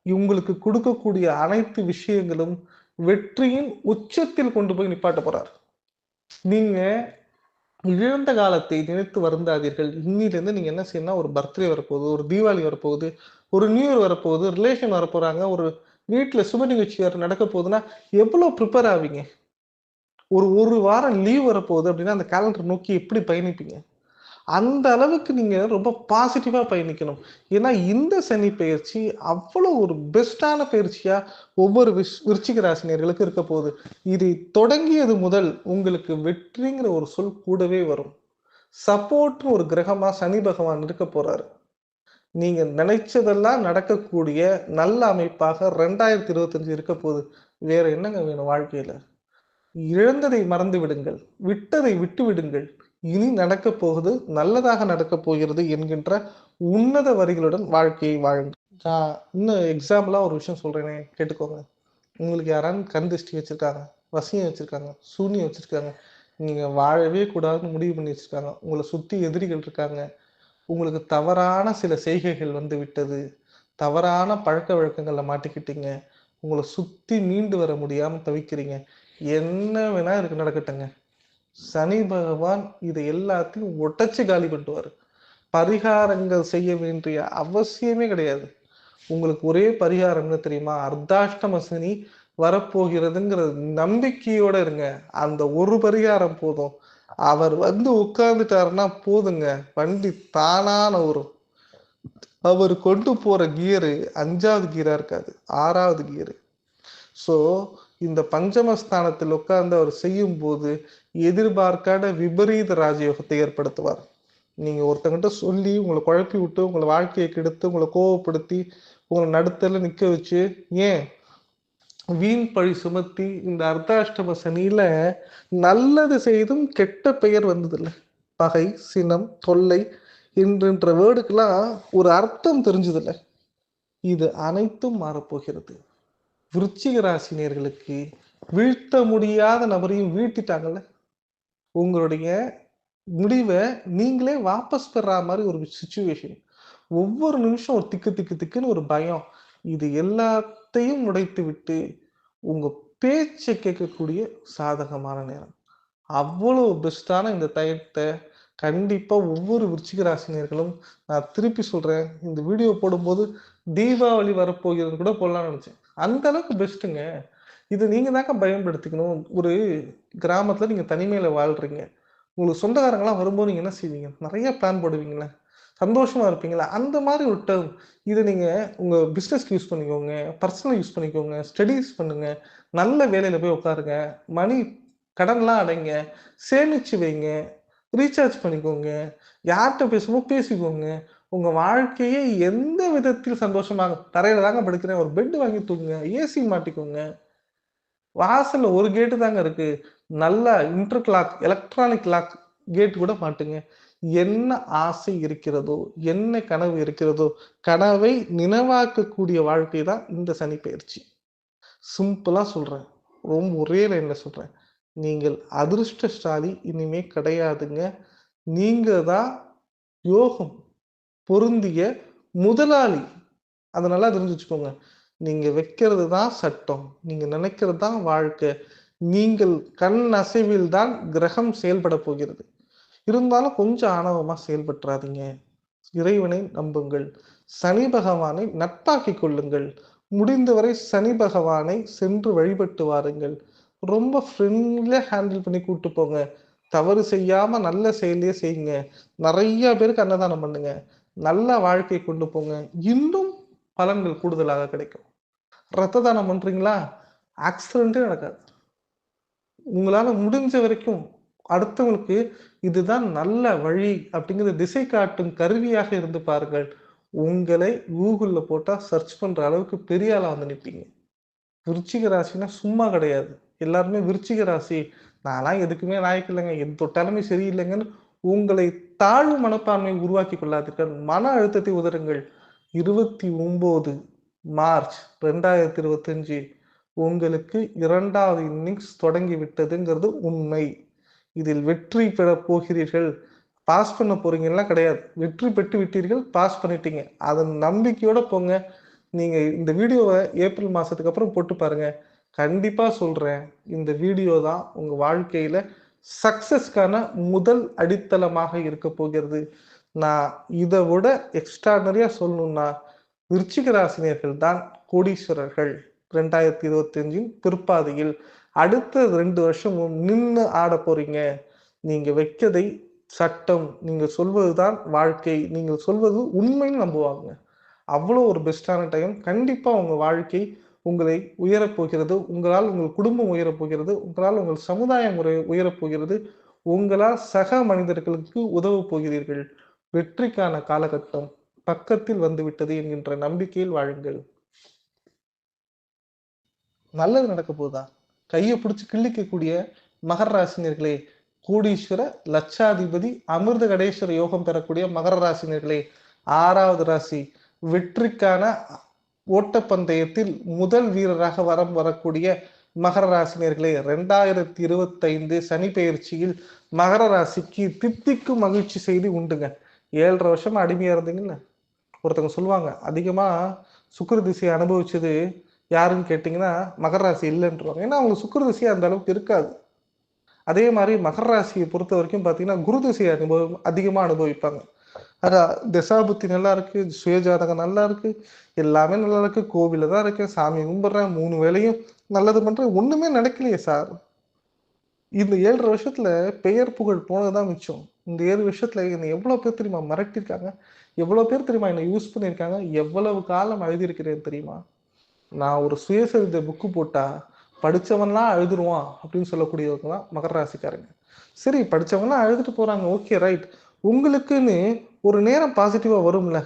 உங்களுக்கு குடுக்கக்கூடிய அனைத்து விஷயங்களும் வெற்றியின் உச்சத்தில் கொண்டு போய் நிப்பாட்ட போறார். நீங்க இழந்த காலத்தை நினைத்து வருந்தாதீர்கள். இன்னிலிருந்து நீங்க என்ன செய்யணும்னா, ஒரு பர்த்டே வரப்போகுது, ஒரு தீபாவளி வரப்போகுது, ஒரு நியூ இயர் வரப்போகுது, ரிலேஷன் வரப்போறாங்க, ஒரு வீட்ல சுப நிகழ்ச்சி வேற நடக்க போகுதுன்னா, எவ்வளோ ப்ரிப்பேர் ஆவீங்க? ஒரு வாரம் லீவ் வரப்போகுது அப்படின்னா, அந்த கேலண்டர் நோக்கி எப்படி பயணிப்பீங்க? அந்த அளவுக்கு நீங்க ரொம்ப பாசிட்டிவா பயணிக்கணும். ஏன்னா, இந்த சனி பெயர்ச்சி அவ்வளோ ஒரு பெஸ்ட்டான பயிற்சியா ஒவ்வொரு விருச்சிக ராசினியர்களுக்கு இருக்க போகுது. இது தொடங்கியது முதல் உங்களுக்கு வெற்றிங்கிற ஒரு சொல் கூடவே வரும். சப்போர்ட்ன்னு ஒரு கிரகமா சனி பகவான் இருக்க போறாரு. நீங்க நினைச்சதெல்லாம் நடக்கக்கூடிய நல்ல அமைப்பாக 2025 இருக்க போகுது. வேற என்னங்க வேணும் வாழ்க்கையில? இழந்ததை மறந்து விடுங்கள். விட்டதை விட்டு விடுங்கள். இனி நடக்கப் போவது நல்லதாக நடக்கப் போகிறது என்கின்ற உன்னத வரிகளுடன் வாழ்க்கையை வாழுங்கள். நான் இன்னும் எக்ஸாம்பிளா ஒரு விஷயம் சொல்றேனே கேட்டுக்கோங்க. உங்களுக்கு யாராவது கண் திருஷ்டி வச்சிருக்காங்க, வசியம் வச்சிருக்காங்க, சூனியம் வச்சிருக்காங்க. நீங்க வாழவே கூடாதுன்னு முடிவு பண்ணி வச்சிருக்காங்க. உங்கள சுத்தி எதிரிகள் இருக்காங்க. உங்களுக்கு தவறான சில செய்கைகள் வந்து விட்டது. தவறான பழக்கவழக்கங்கள்ல மாட்டிக்கிட்டீங்க. உங்கள சுத்தி மீண்டு வர முடியாம தவிக்கிறீங்க. என்ன வேணா இதுக்கு நடக்கட்டுங்க. சனி பகவான் இத எல்லாத்தையும் உடைச்சு காலி பண்ணிடுவாரு. பரிகாரங்கள் செய்ய வேண்டிய அவசியமே கிடையாது. உங்களுக்கு ஒரே பரிகாரம் என்ன தெரியுமா? அர்த்தாஷ்டம சனி வரப்போகிறதுங்கிற நம்பிக்கையோட இருங்க. அந்த ஒரு பரிகாரம் போதும். அவர் வந்து உட்கார்ந்துட்டாருன்னா போதுங்க. வண்டி தானா நகரும். அவர் கொண்டு போற கியரு 5வது கியரா இருக்காது. 6வது கியரு. ஸோ, இந்த பஞ்சமஸ்தானத்தில் உட்கார்ந்து அவர் செய்யும்போது, எதிர்பார்க்காத விபரீத ராஜயோகத்தை ஏற்படுத்துவார். நீங்க ஒருத்தங்கிட்ட சொல்லி, உங்கள குழப்பி விட்டு, உங்கள வாழ்க்கைய கெடுத்து, உங்கள கோவப்படுத்தி, உங்கள நடுத்தெருல நிக்க வச்சு, ஏன் வீண் பழி சுமத்தி, இந்த அர்த்தாஷ்டம சனியில நல்லது செய்தும் கெட்ட பெயர் வந்ததில்ல. பகை, சினம், தொல்லை என்கின்ற வேர்டுக்கெல்லாம் ஒரு அர்த்தம் தெரிஞ்சதில்ல. இது அனைத்தும் மாறப்போகிறது. விருச்சிக ராசினியர்களுக்கு வீழ்த்த முடியாத நபரையும் வீழ்த்திட்டாங்கல்ல. உங்களுடைய முடிவ நீங்களே வாபஸ் பெறா மாரி ஒரு சிச்சுவேஷன். ஒவ்வொரு நிமிஷம் ஒரு திக்கு திக்கு திக்குன்னு ஒரு பயம். இது எல்லாத்தையும் உடைத்துவிட்டு, உங்க பேச்ச கேட்கக்கூடிய சாதகமான நேரம். அவ்வளவு பெஸ்ட்டான இந்த டயத்த கண்டிப்பா ஒவ்வொரு விருச்சிக ராசினியர்களும் நான் திருப்பி சொல்றேன். இந்த வீடியோ போடும்போது தீபாவளி வரப்போகிறதுன்னு கூட போடலாம்னு நெனச்சேன். அந்த அளவுக்கு பெஸ்ட்டுங்க. இத நீங்க தாங்க பயன்படுத்திக்கணும். ஒரு கிராமத்துல நீங்க தனிமையில வாழ்றீங்க. உங்களுக்கு சொந்தக்காரங்கலாம் வரும்போது நீங்க என்ன செய்வீங்க? நெறைய பிளான் போடுவீங்கல்ல. சந்தோஷமா இருப்பீங்கல்ல. அந்த மாரி ஒரு டெர்ம். இத நீங்க உங்க பிசினஸ்க்கு யூஸ் பண்ணிக்கோங்க. பர்சனல் யூஸ் பண்ணிக்கோங்க. ஸ்டடீஸ் பண்ணுங்க. நல்ல வேலையில போய் உட்காருங்க. மணி கடன்லாம் அடைங்க. சேமிச்சு வைங்க. ரீசார்ஜ் பண்ணிக்கோங்க. யார்ட்ட பேசணுமோ பேசிக்கோங்க. உங்க வாழ்க்கையே எந்த விதத்தில் சந்தோஷமாக தரையில தாங்க படுக்கிறேன். ஒரு பெட் வாங்கி தூங்குங்க. ஏசி மாட்டிக்கோங்க. வாசல்ல ஒரு கேட்டு தாங்க இருக்கு. நல்லா இன்டர்லாக், எலக்ட்ரானிக் லாக் கேட் கூட மாட்டுங்க. என்ன ஆசை இருக்கிறதோ, என்ன கனவு இருக்கிறதோ, கனவை நினைவாக்கக்கூடிய வாழ்க்கை தான் இந்த சனி பெயர்ச்சி. சிம்பிளா சொல்றேன். ஒரே லைன்ல சொல்றேன். நீங்கள் அதிர்ஷ்டசாலி இனிமே கிடையாதுங்க. நீங்க தான் யோகம் பொருந்திய முதலாளி. அத நல்லா தெரிஞ்சு வச்சுக்கோங்க. நீங்க வைக்கிறது தான் சட்டம். நீங்க நினைக்கிறது தான் வாழ்க்கை. நீங்கள் கண் அசைவில் தான் கிரகம் செயல்பட போகிறது. இருந்தாலும் கொஞ்சம் ஆணவமா செயல்பட்டுறாதீங்க. இறைவனை நம்புங்கள். சனி பகவானை நட்பாக்கிக் கொள்ளுங்கள். முடிந்தவரை சனி பகவானை சென்று வழிபட்டு வாருங்கள். ரொம்ப ஃப்ரெண்ட்லியா ஹேண்டில் பண்ணி கூட்டு போங்க. தவறு செய்யாம நல்ல செயலையே செய்யுங்க. நிறைய பேருக்கு அன்னதானம் பண்ணுங்க. நல்ல வாழ்க்கை கொண்டு போங்க. இன்னும் பலன்கள் கூடுதலாக கிடைக்கும். ரத்த தானம் பண்றீங்களா? ஆக்சிடென்ட்டே நடக்காது. உங்களால முடிஞ்ச வரைக்கும் அடுத்தவங்களுக்கு இதுதான் நல்ல வழி அப்படிங்கிற திசை காட்டும் கருவியாக இருந்து பாருங்கள். உங்களை கூகுள்ல போட்டா சர்ச் பண்ற அளவுக்கு பெரிய ஆளா வந்து நிப்பீங்க. விருச்சிக ராசினா சும்மா கிடையாது. எல்லாருமே விருச்சிக ராசி, நான்லாம் எதுக்குமே லாயக்கு இல்லங்க. எது தொட்டாலுமே சரியில்லைங்கன்னு உங்களை தாழ்வு மனப்பான்மை உருவாக்கிக் கொள்ளாதீர்கள். மன அழுத்தத்தை உதறுங்கள். 29 மார்ச் 2025 உங்களுக்கு 2வது இன்னிங்ஸ் தொடங்கி விட்டதுங்கிறது உண்மை. இதில் வெற்றி பெறப் போகிறீர்கள். பாஸ் பண்ண போறீங்கலாம் கிடையாது. வெற்றி பெற்று விட்டீர்கள், பாஸ் பண்ணிட்டீங்க. அதன் நம்பிக்கையோட போங்க. நீங்க இந்த வீடியோவ ஏப்ரல் மாசத்துக்கு அப்புறம் போட்டு பாருங்க. கண்டிப்பா சொல்றேன். இந்த வீடியோ தான் உங்க வாழ்க்கையில சக்சஸ்க்கான முதல் அடித்தளமாக இருக்க போகிறது. நான் இத விட எக்ஸ்ட்ரார்டினரியா சொல்லணும்னா, விருச்சிக ராசினியர்கள் தான் கோடீஸ்வரர்கள். 2025 பிற்பாதையில் அடுத்த 2 வருஷமும் நின்னு ஆட போறீங்க. நீங்க வைக்கதை சட்டம். நீங்க சொல்வதுதான் வாழ்க்கை. நீங்க சொல்வது உண்மைன்னு நம்புவாங்க. அவ்வளோ ஒரு பெஸ்ட்டான டைம். கண்டிப்பா உங்க வாழ்க்கை உங்களை உயரப் போகிறது. உங்களால் உங்கள் குடும்பம் உயரப் போகிறது. உங்களால் உங்கள் சமுதாயம் உயரப் போகிறது. உங்களால் சக மனிதர்களுக்கு உதவப் போகிறீர்கள். வெற்றிக்கான காலகட்டம் பக்கத்தில் வந்துவிட்டது என்கின்ற நம்பிக்கையில் வாழுங்கள். நல்லது நடக்க போதா? கைய பிடிச்சு கிள்ளிக்கக்கூடிய மகர ராசினியர்களே, கோடீஸ்வர லட்சாதிபதி அமிர்த கடேஸ்வர யோகம் பெறக்கூடிய மகர ராசினியர்களே, 6வது ராசி வெற்றிக்கான ஓட்டப்பந்தயத்தில் முதல் வீரராக வரக்கூடிய மகர ராசினியர்களே, 2025 சனி பெயர்ச்சியில் மகர ராசிக்கு தித்திக்கும் மகிழ்ச்சி செய்தி உண்டுங்க. 7.5 வருஷமா அடிமையா இருந்தீங்கல்ல, ஒருத்தவங்க சொல்லுவாங்க அதிகமா சுக்கிர திசையை அனுபவிச்சது யாருன்னு கேட்டீங்கன்னா மகர ராசி இல்லைன்றாங்க. ஏன்னா அவங்களுக்கு சுக்கிர திசை அந்த அளவுக்கு இருக்காது. அதே மாதிரி மகர ராசியை பொறுத்த வரைக்கும் பார்த்தீங்கன்னா குரு திசையை அதிகமா அனுபவிப்பாங்க. அதான் தசாபுத்தி நல்லா இருக்கு, சுயஜாதகம் நல்லா இருக்கு, எல்லாமே நல்லா இருக்கு, கோவில தான் இருக்கேன், சாமி கும்பிடுறேன், 3 வேளையும் நல்லது பண்றேன், ஒண்ணுமே நடக்கலையே சார். இந்த 7.5 வருஷத்துல பெயர் புகழ் போனதுதான் மிச்சம். இந்த 7 வருஷத்துல என்னை எவ்வளவு பேர் தெரியுமா மிரட்டிருக்காங்க, எவ்வளவு பேர் தெரியுமா என்னை யூஸ் பண்ணியிருக்காங்க, எவ்வளவு காலம் எழுதியிருக்கிறேன் தெரியுமா? நான் ஒரு சுயசரிதை புக்கு போட்டா படிச்சவன்லாம் அழுதுருவான் அப்படின்னு சொல்லக்கூடியவங்க தான் மகர ராசிக்காரங்க. சரி, படிச்சவங்கலாம் அழுதுட்டு போறாங்க, ஓகே ரைட். உங்களுக்குன்னு ஒரு நேரம் பாசிட்டிவா வரும்ல.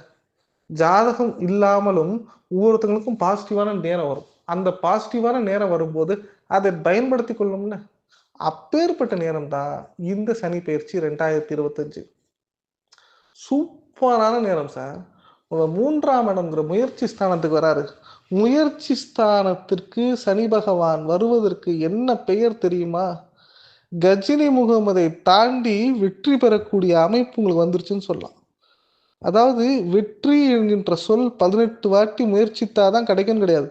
ஜாதகம் இல்லாமலும் ஒவ்வொருத்தங்களுக்கும் பாசிட்டிவான நேரம் வரும். அந்த பாசிட்டிவான நேரம் வரும்போது அதை பயன்படுத்தி கொள்ளணும்ல. அப்பேற்பட்ட நேரம் தான் இந்த சனி பயிற்சி 2025. சூப்பரான நேரம் சார். உங்க 3ஆம் இடம்ங்கிற முயற்சி ஸ்தானத்துக்கு வராரு. முயற்சி ஸ்தானத்திற்கு சனி பகவான் வருவதற்கு என்ன பெயர் தெரியுமா? கஜினி முகமதை தாண்டி வெற்றி பெறக்கூடிய அமைப்பு உங்களுக்கு வந்துருச்சுன்னு சொல்லலாம். அதாவது வெற்றி என்கின்ற சொல் 18 வாட்டி முயற்சித்தாதான் கிடைக்கும்னு கிடையாது.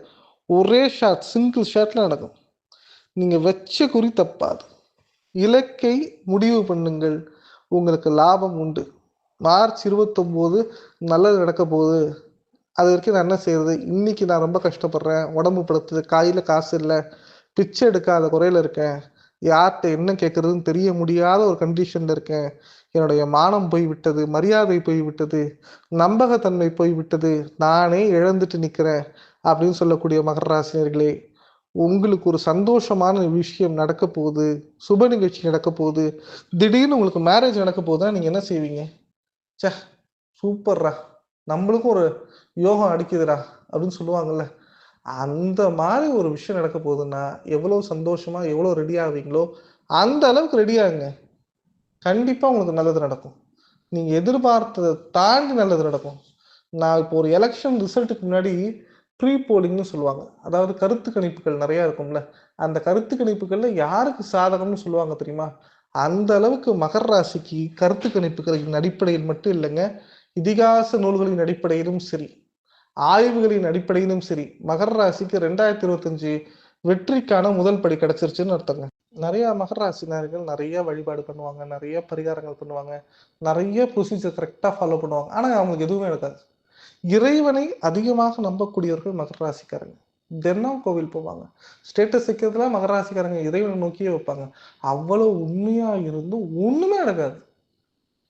ஒரே ஷாட், சிங்கிள் ஷாட்ல நடக்கும். நீங்க வச்ச குறி தப்பாது. இலக்கை முடிவு பண்ணுங்கள், உங்களுக்கு லாபம் உண்டு. மார்ச் 29 நல்லது நடக்க போகுது. அது வரைக்கும் நான் என்ன செய்யறது? இன்னைக்கு நான் ரொம்ப கஷ்டப்படுறேன், உடம்பு படுத்துது, கையில காசு இல்லை, பிச்சை எடுக்காத குறையில இருக்கேன், யார்கிட்ட என்ன கேட்கறதுன்னு தெரிய முடியாத ஒரு கண்டிஷன்ல இருக்கேன், என்னுடைய மானம் போய்விட்டது, மரியாதை போய்விட்டது, நம்பகத்தன்மை போய்விட்டது, நானே இழந்துட்டு நிக்கிறேன் அப்படின்னு சொல்லக்கூடிய மகர ராசினியர்களே, உங்களுக்கு ஒரு சந்தோஷமான விஷயம் நடக்க போகுது, சுப நிகழ்ச்சி நடக்க போகுது, திடீர்னு உங்களுக்கு மேரேஜ் நடக்க போகுதுன்னா நீங்க என்ன செய்வீங்க? ச்சே, சூப்பர்ரா, நம்மளுக்கும் ஒரு யோகம் அடிக்குதுடா அப்படின்னு சொல்லுவாங்கல்ல. அந்த மாதிரி ஒரு விஷயம் நடக்க போகுதுன்னா எவ்வளவு சந்தோஷமா எவ்வளவு ரெடி ஆவீங்களோ அந்த அளவுக்கு ரெடி ஆகுங்க. கண்டிப்பா உங்களுக்கு நல்லது நடக்கும். நீங்க எதிர்பார்த்ததை தாண்டி நல்லது நடக்கும். நான் இப்போ ஒரு எலெக்ஷன் ரிசல்ட்டுக்கு முன்னாடி ப்ரீ போலிங்னு சொல்லுவாங்க. அதாவது கருத்து கணிப்புகள் நிறைய இருக்கும்ல. அந்த கருத்து கணிப்புகள்ல யாருக்கு சாதகம்னு சொல்லுவாங்க தெரியுமா? அந்த அளவுக்கு மகர ராசிக்கு கருத்து கணிப்புகளின் அடிப்படையில் மட்டும் இல்லைங்க, இதிகாச நூல்களின் அடிப்படையிலும் சரி, ஆய்வுகளின் அடிப்படையிலும் சரி, மகர ராசிக்கு 2025 வெற்றிக்கான முதல் படி கிடைச்சிருச்சுன்னு அர்த்தங்க. நிறைய மகர ராசினர்கள் நிறைய வழிபாடு பண்ணுவாங்க, நிறைய பரிகாரங்கள் பண்ணுவாங்க, நிறைய ப்ரொசீஜர் கரெக்டா ஃபாலோ பண்ணுவாங்க. ஆனா அவங்களுக்கு எதுவுமே நடக்காது. இறைவனை அதிகமாக நம்பக்கூடியவர்கள் மகர ராசிக்காரங்க. தினம் கோவில் போவாங்க. ஸ்டேட்டஸ் வைக்கிறதுல மகர ராசிக்காரங்க இறைவனை நோக்கியே வைப்பாங்க. அவ்வளவு உண்மையா இருந்தும் ஒண்ணுமே நடக்காது.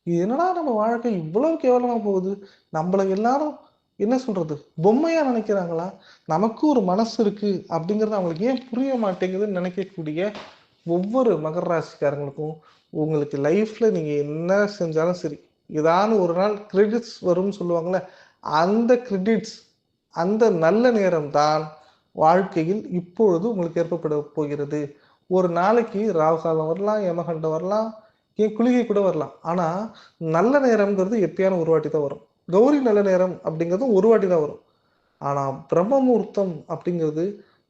என்னடா நம்ம வாழ்க்கை இவ்வளவு கேவலமா போகுது? நம்மள எல்லாரும் என்ன சொல்றது? பொம்மையா நினைக்கிறாங்களா? நமக்கு ஒரு மனசு இருக்கு அப்படிங்கிறது அவங்களுக்கு ஏன் புரிய மாட்டேங்குதுன்னு நினைக்கக்கூடிய ஒவ்வொரு மகர ராசிக்காரங்களுக்கும், உங்களுக்கு லைஃப்ல நீங்க என்ன செஞ்சாலும் சரி, ஏதான ஒரு நாள் கிரெடிட்ஸ் வரும்னு சொல்லுவாங்கல்ல, அந்த கிரெடிட்ஸ், அந்த நல்ல நேரம் தான் வாழ்க்கையில் இப்பொழுது உங்களுக்கு ஏற்பட போகிறது. ஒரு நாளைக்கு ராகு காலம் வரலாம், யமகண்டம் வரலாம், ஏன் குளிகை கூட வரலாம். ஆனா, நல்ல நேரம்ங்கிறது எப்பயாவது ஒரு வாட்டி தான் வரும். கௌரி நல்ல நேரம் அப்படிங்கிறதும் ஒரு வாட்டி தான் வரும். ஆனா, பிரம்ம முகூர்த்தம் அப்படிங்கிறது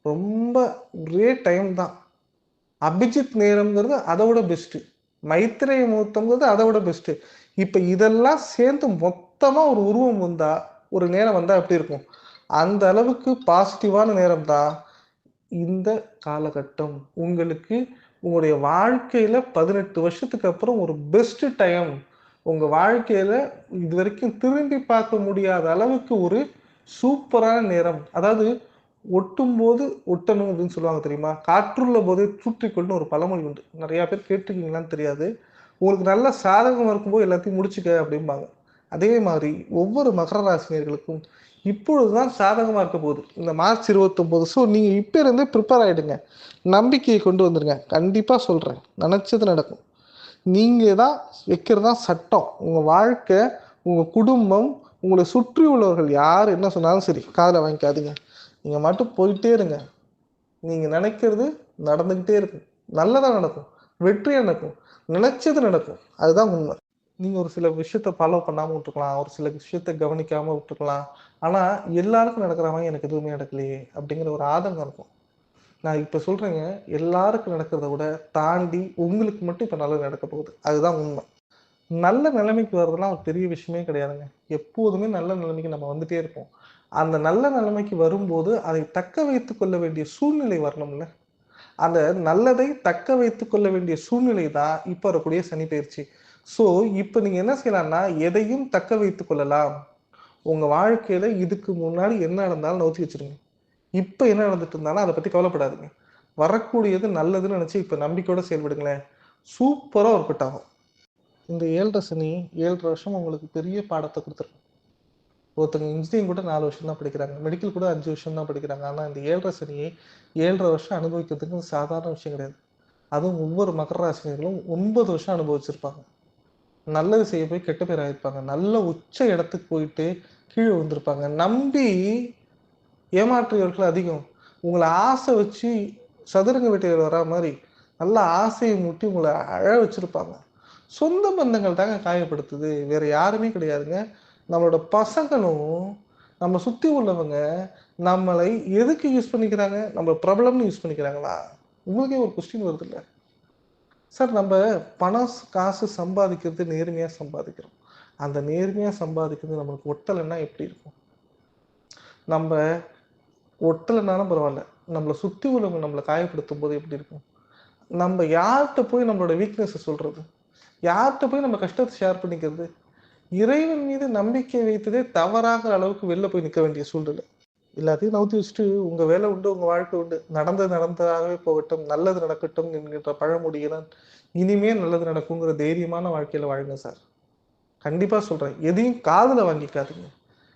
ரொம்ப ஒரே டைம் தான். அபிஜித் நேரம்ங்கிறது அதை விட பெஸ்ட்டு. மைத்ரேய முகூர்த்தம்ங்கிறது அதை விட பெஸ்ட்டு. இப்ப இதெல்லாம் சேர்ந்து மொத்தமா ஒரு உருவம் வந்தா, ஒரு நேரம் வந்தா எப்படி இருக்கும்? அந்த அளவுக்கு பாசிட்டிவான நேரம் தான் இந்த காலகட்டம். உங்களுக்கு உங்களுடைய வாழ்க்கையில 18 வருஷத்துக்கு அப்புறம் ஒரு பெஸ்ட் டைம். உங்க வாழ்க்கையில இதுவரைக்கும் திரும்பி பார்க்க முடியாத அளவுக்கு ஒரு சூப்பரான நேரம். அதாவது ஒட்டும்போது ஒட்டணும் அப்படின்னு சொல்லுவாங்க தெரியுமா? காற்றுள்ள போதே தூற்றிக்கொள்ன்னு ஒரு பழமொழி உண்டு. நெறைய பேர் கேட்டுருக்கீங்களான்னு தெரியாது. உங்களுக்கு நல்ல சாதகமா இருக்கும்போது எல்லாத்தையும் முடிச்சுக்க அப்படிம்பாங்க. அதே மாரி ஒவ்வொரு மகர ராசினியர்களுக்கும் இப்பொழுதுதான் சாதகமா இருக்க போகுது. இந்த மார்ச் 29. ஸோ நீங்க இப்ப இருந்தே ப்ரிப்பேர் ஆயிடுங்க. நம்பிக்கையை கொண்டு வந்துருங்க. கண்டிப்பா சொல்றேன். நெனச்சது நடக்கும். நீங்க தான் வைக்கிறது தான் சட்டம். உங்க வாழ்க்கை, உங்க குடும்பம், உங்கள சுற்றி உள்ளவர்கள் யார் என்ன சொன்னாலும் சரி, காதுல வாங்கிக்காதீங்க. நீங்க மட்டும் போயிட்டே இருங்க. நீங்க நினைக்கிறது நடந்துகிட்டே இருக்கும். நல்லதா நடக்கும். வெற்றியா நடக்கும். நினைச்சது நடக்கும். அதுதான் உண்மை. நீங்க ஒரு சில விஷயத்த ஃபாலோ பண்ணாம விட்டுருக்கலாம். ஒரு சில விஷயத்த கவனிக்காம விட்டுருக்கலாம். ஆனா, எல்லாருக்கும் நடக்கிற மாரி எனக்கு எதுவுமே நடக்கலையே! அப்படிங்கிற ஒரு ஆதங்கம் இருக்கும். நான் இப்ப சொல்றேங்க, எல்லாருக்கும் நடக்கிறத விட தாண்டி உங்களுக்கு மட்டும் இப்ப நல்லது நடக்க போகுது. அதுதான் உண்மை. நல்ல நிலைமைக்கு வர்றதெல்லாம் ஒரு பெரிய விஷயமே கிடையாதுங்க. எப்போதுமே நல்ல நிலைமைக்கு நம்ம வந்துட்டே இருப்போம். அந்த நல்ல நிலைமைக்கு வரும்போது, அதை தக்க வைத்துக் கொள்ள வேண்டிய சூழ்நிலை வரணும்ல. அந்த நல்லதை தக்க வைத்துக் கொள்ள வேண்டிய சூழ்நிலை தான் இப்ப வரக்கூடிய சனி பெயர்ச்சி. ஸோ, இப்ப நீங்க என்ன செய்யலாம்னா, எதையும் தக்க வைத்துக் கொள்ளலாம். உங்க வாழ்க்கையில இதுக்கு முன்னாடி என்ன நடந்தாலும் நவுத்தி வச்சுருங்க. இப்ப என்ன நடந்துட்டு இருந்தாலும் அத பத்தி கவலைப்படாதீங்க. வரக்கூடியது நல்லதுன்னு நெனச்சு இப்ப நம்பிக்கையோட செயல்படுங்களேன். சூப்பரா ஒர்க் அவுட் ஆகும். இந்த 7 சனி 7 வருஷம் உங்களுக்கு பெரிய பாடத்த குடுத்துரும். ஒருத்தங்க இன்ஜினியரிங் கூட 4 வருஷம் தான் படிக்கிறாங்க. மெடிக்கல் கூட 5 வருஷம் தான் படிக்கிறாங்க. ஆனா இந்த 7 சனியை 7 வருஷம் அனுபவிக்கிறதுக்கு சாதாரண விஷயம் கிடையாது. அதுவும் ஒவ்வொரு மகர ராசினியர்களும் 9 வருஷம் அனுபவிச்சிருப்பாங்க. நல்லது செய்ய போய் கெட்ட பேர் ஆயிருப்பாங்க. நல்ல உச்ச இடத்துக்கு போயிட்டு கீழ விழுந்திருப்பாங்க. நம்பி ஏமாற்றியவர்கள் அதிகம். உங்கள ஆசை வச்சு சதுரங்க வேட்டையர் வரா மாரி, நல்லா ஆசைய மூட்டி உங்கள அழ வச்சிருப்பாங்க. சொந்த பந்தங்கள் தாங்க காயப்படுத்துது. வேற யாருமே கிடையாதுங்க. நம்மளோட பசங்களும், நம்ம சுத்தி உள்ளவங்க நம்மளை எதுக்கு யூஸ் பண்ணிக்கிறாங்க? நம்ம பிரபலம்னு யூஸ் பண்ணிக்கிறாங்களா? உங்களுக்கே ஒரு கொஸ்டின் வருதுல்ல. சார் நம்ம பணம், காசு சம்பாதிக்கிறது நேர்மையா சம்பாதிக்கிறோம். அந்த நேர்மையா சம்பாதிக்கிறது நம்மளுக்கு ஒட்டலன்னா எப்படி இருக்கும்? நம்ப ஒட்டலனாலும் பரவால்ல. நம்மள சுத்தி உள்ளவங்க நம்மள காயப்படுத்தும்போது எப்படி இருக்கும்? நம்ம யார்ட்ட போய் நம்மளோட வீக்னஸ சொல்றது? யார்ட்ட போய் நம்ம கஷ்டத்த ஷேர் பண்ணிக்கிறது? இறைவன் மீது நம்பிக்கை வைத்ததே தவறாகிற அளவுக்கு வெளில போய் நிக்க வேண்டிய சூழ்நிலை. எல்லாத்தையும் நவுத்தி வச்சுட்டு உங்க வேலை உண்டு, உங்க வாழ்க்கை உண்டு. நடந்தது நடந்ததாகவே போகட்டும், நல்லது நடக்கட்டும் என்கின்ற பழமொழியுடன் இனிமே நல்லது நடக்குங்கிற தைரியமான வாழ்க்கையில வாழுங்க சார். கண்டிப்பா சொல்றேன். எதையும் காதுல வாங்கிக்காதீங்க.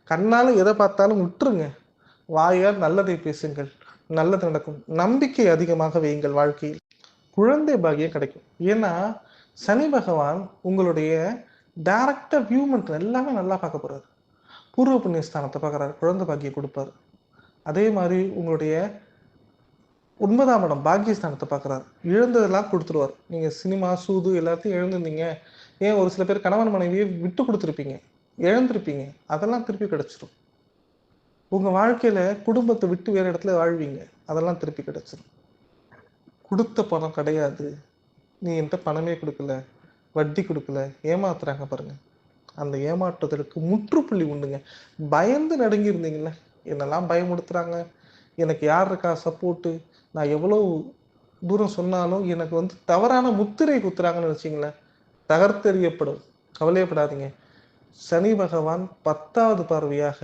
கண்ணால எத பார்த்தாலும் விட்டுருங்க. வாயால் நல்லதை பேசுங்கள். நல்லது நடக்கும். நம்பிக்கை அதிகமாக வையுங்கள் வாழ்க்கையில். குழந்தை பாக்கியம் கிடைக்கும். ஏன்னா, சனி பகவான் உங்களுடைய டைரக்ட்டா வியூமெண்ட் எல்லாமே நல்லா பார்க்க போறாரு. பூர்வ புண்ணிய ஸ்தானத்த பார்க்குறாரு. குழந்தை பாக்கியம் குடுப்பாரு. அதே மாரி உங்களுடைய 9ஆம் இடம் பாக்கியஸ்தானத்த பார்க்குறாரு. இழந்ததெல்லாம் குடுத்துருவாரு. நீங்க சினிமா, சூது எல்லாத்தையும் இழந்திருந்தீங்க. ஏன் ஒரு சில பேர் கணவன் மனைவிய விட்டு குடுத்துருப்பீங்க. இழந்திருப்பீங்க. அதெல்லாம் திருப்பி கிடைச்சிரும். உங்க வாழ்க்கையில குடும்பத்த விட்டு வேற இடத்துல வாழ்வீங்க. அதெல்லாம் திருப்பி கிடைச்சிரும். குடுத்த பணம் கிடையாது. நீ என்ட்ட பணமே குடுக்கல. வட்டி குடுக்கல. ஏமாத்துறாங்க பாருங்க. அந்த ஏமாற்றுதலுக்கு முற்றுப்புள்ளி உண்டுங்க. பயந்து நடுங்கி இருந்தீங்கல்ல. என்னெல்லாம் பயமுறுத்துறாங்க. எனக்கு யார் இருக்கா சப்போர்ட்டு? நான் எவ்வளவு தூரம் சொன்னாலும் எனக்கு வந்து தவறான முத்திரை குத்துறாங்கன்னு வச்சுக்கங்களேன். தகர்த்தெறியப்படும். கவலையப்படாதீங்க. சனி பகவான் 10வது பார்வையாக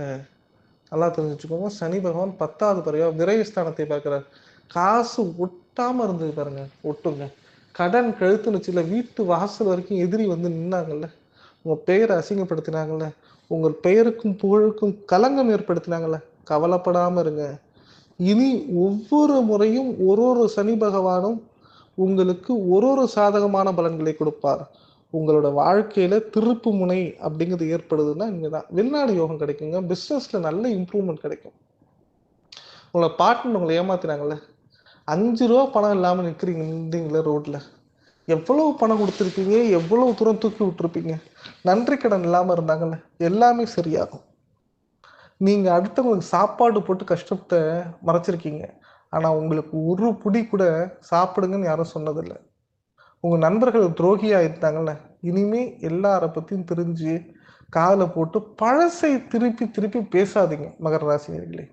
நல்லா தெரிஞ்சு வச்சுக்கோங்க. சனி பகவான் 10வது பறையா விரயஸ்தானத்தை பார்க்கிறார். காசு ஒட்டாம இருந்தது பாருங்க, ஒட்டுங்க. கடன் கழுத்துனுச்சுல, வீட்டு வாசல் வரைக்கும் எதிரி வந்து நின்னாங்கல்ல, உங்க பெயரை அசிங்கப்படுத்தினாங்கல்ல, உங்கள் பெயருக்கும் புகழுக்கும் களங்கம் ஏற்படுத்தினாங்கல்ல, கவலைப்படாம இருங்க. இனி ஒவ்வொரு முறையும் ஒரு ஒரு சனி பகவானும் உங்களுக்கு ஒரு ஒரு சாதகமான பலன்களை கொடுப்பார். உங்களோட வாழ்க்கையில திருப்பு முனை அப்படிங்கிறது ஏற்படுதுன்னா இங்கதான் வெளிநாடு யோகம் கிடைக்குங்க. பிசினஸ்ல நல்ல இம்ப்ரூவ்மெண்ட் கிடைக்கும். உங்களை பார்ட்னர் உங்களை ஏமாத்தினாங்கல்ல, 5 ரூபா பணம் இல்லாம நிக்கிறீங்களே ரோட்ல, எவ்வளவு பணம் கொடுத்துருப்பீங்க, எவ்வளவு தூரம் தூக்கி விட்டுருப்பீங்க. நன்றி கடன் இல்லாம இருந்தாங்கல்ல, எல்லாமே சரியாகும். நீங்க அடுத்தவங்களுக்கு சாப்பாடு போட்டு கஷ்டத்தை மறைச்சிருக்கீங்க. ஆனா உங்களுக்கு ஒரு புடி கூட சாப்பிடுங்கன்னு யாரும் சொன்னதில்ல. உங்க நண்பர்கள் துரோகியா இருந்தாங்கல்ல, இனிமே எல்லார பத்தியும் தெரிஞ்சு காதுல போட்டு பழசை திருப்பி திருப்பி பேசாதீங்க மகர ராசினியர்களே.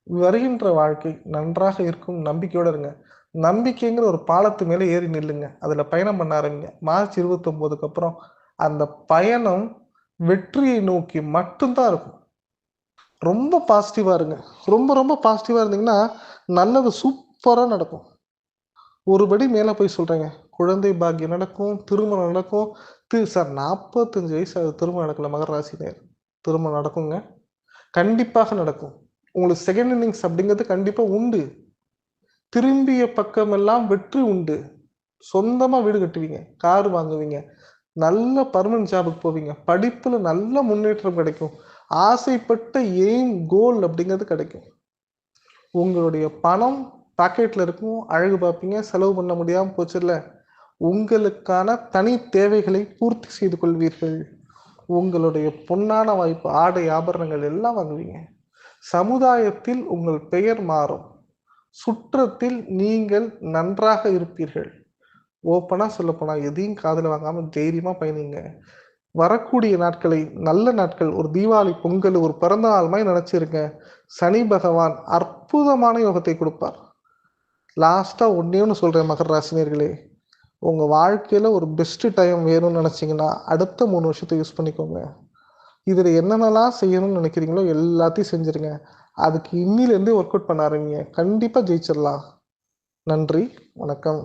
வருகின்ற வாழ்க்கை நன்றாக இருக்கும் நம்பிக்கையோட இருங்க. நம்பிக்கைங்கிற ஒரு பாலத்து மேல ஏறி நில்லுங்க. அதுல பயணம் பண்ண ஆரம்பிங்க. மார்ச் 29க்கு அப்புறம் அந்த பயணம் வெற்றியை நோக்கி மட்டும்தான் இருக்கும். ரொம்ப பாசிட்டிவா இருங்க. ரொம்ப ரொம்ப பாசிட்டிவா இருந்தீங்கன்னா, நல்லது சூப்பரா நடக்கும். ஒரு படி மேல போய் சொல்றேங்க. குழந்தை பாக்கியம் நடக்கும், திருமணம் நடக்கும். சார் 45 வயசு ஆகுது, திருமணம் நடக்கல மகர ராசினியர். திருமணம் நடக்குங்க. கண்டிப்பாக நடக்கும். உங்களுக்கு செகண்ட் இன்னிங்ஸ் அப்படிங்கிறது கண்டிப்பா உண்டு. திரும்பிய பக்கமெல்லாம் வெற்றி உண்டு. சொந்தமா வீடு கட்டுவீங்க, கார் வாங்குவீங்க, நல்ல பெர்மனன்ட் ஜாபுக்கு போவீங்க, படிப்புல நல்ல முன்னேற்றம் கிடைக்கும். ஆசைப்பட்ட எய்ம், கோல் அப்படிங்கிறது கிடைக்கும். உங்களுடைய பணம் பாக்கெட்ல இருக்கும், அழகு பார்ப்பீங்க, செலவு பண்ண முடியாம போச்சுல்ல, உங்களுக்கான தனி தேவைகளை பூர்த்தி செய்து கொள்வீர்கள். உங்களுடைய பொன்னான வாய்ப்பு, ஆடை, ஆபரணங்கள் எல்லாம் வாங்குவீங்க. சமுதாயத்தில் உங்கள் பெயர் மாறும். சுற்றத்தில் நீங்கள் நன்றாக இருப்பீர்கள். ஓப்பனா சொல்லப்போனா எதையும் காதுல வாங்காம தைரியமா பயணிங்க. வரக்கூடிய நாட்களை நல்ல நாட்கள், ஒரு தீபாவளி, பொங்கல், ஒரு பிறந்த நாள் மாதிரி நினைச்சிருங்க. சனி பகவான் அற்புதமான யோகத்தை கொடுப்பார். லாஸ்டா ஒண்ணே ஒண்ணு சொல்றேன் மகர ராசினியர்களே. உங்க வாழ்க்கையில ஒரு பெஸ்ட் டைம் வேணும்னு நினைச்சீங்கன்னா, அடுத்த 3 வருஷத்தை யூஸ் பண்ணிக்கோங்க. இதுல என்னென்னலாம் செய்யணும்னு நினைக்கிறீங்களோ எல்லாத்தையும் செஞ்சுருங்க. அதுக்கு இன்னிலிருந்தே ஒர்க் அவுட் பண்ண ஆரம்பிங்க. கண்டிப்பா ஜெயிச்சிடலாம். நன்றி, வணக்கம்.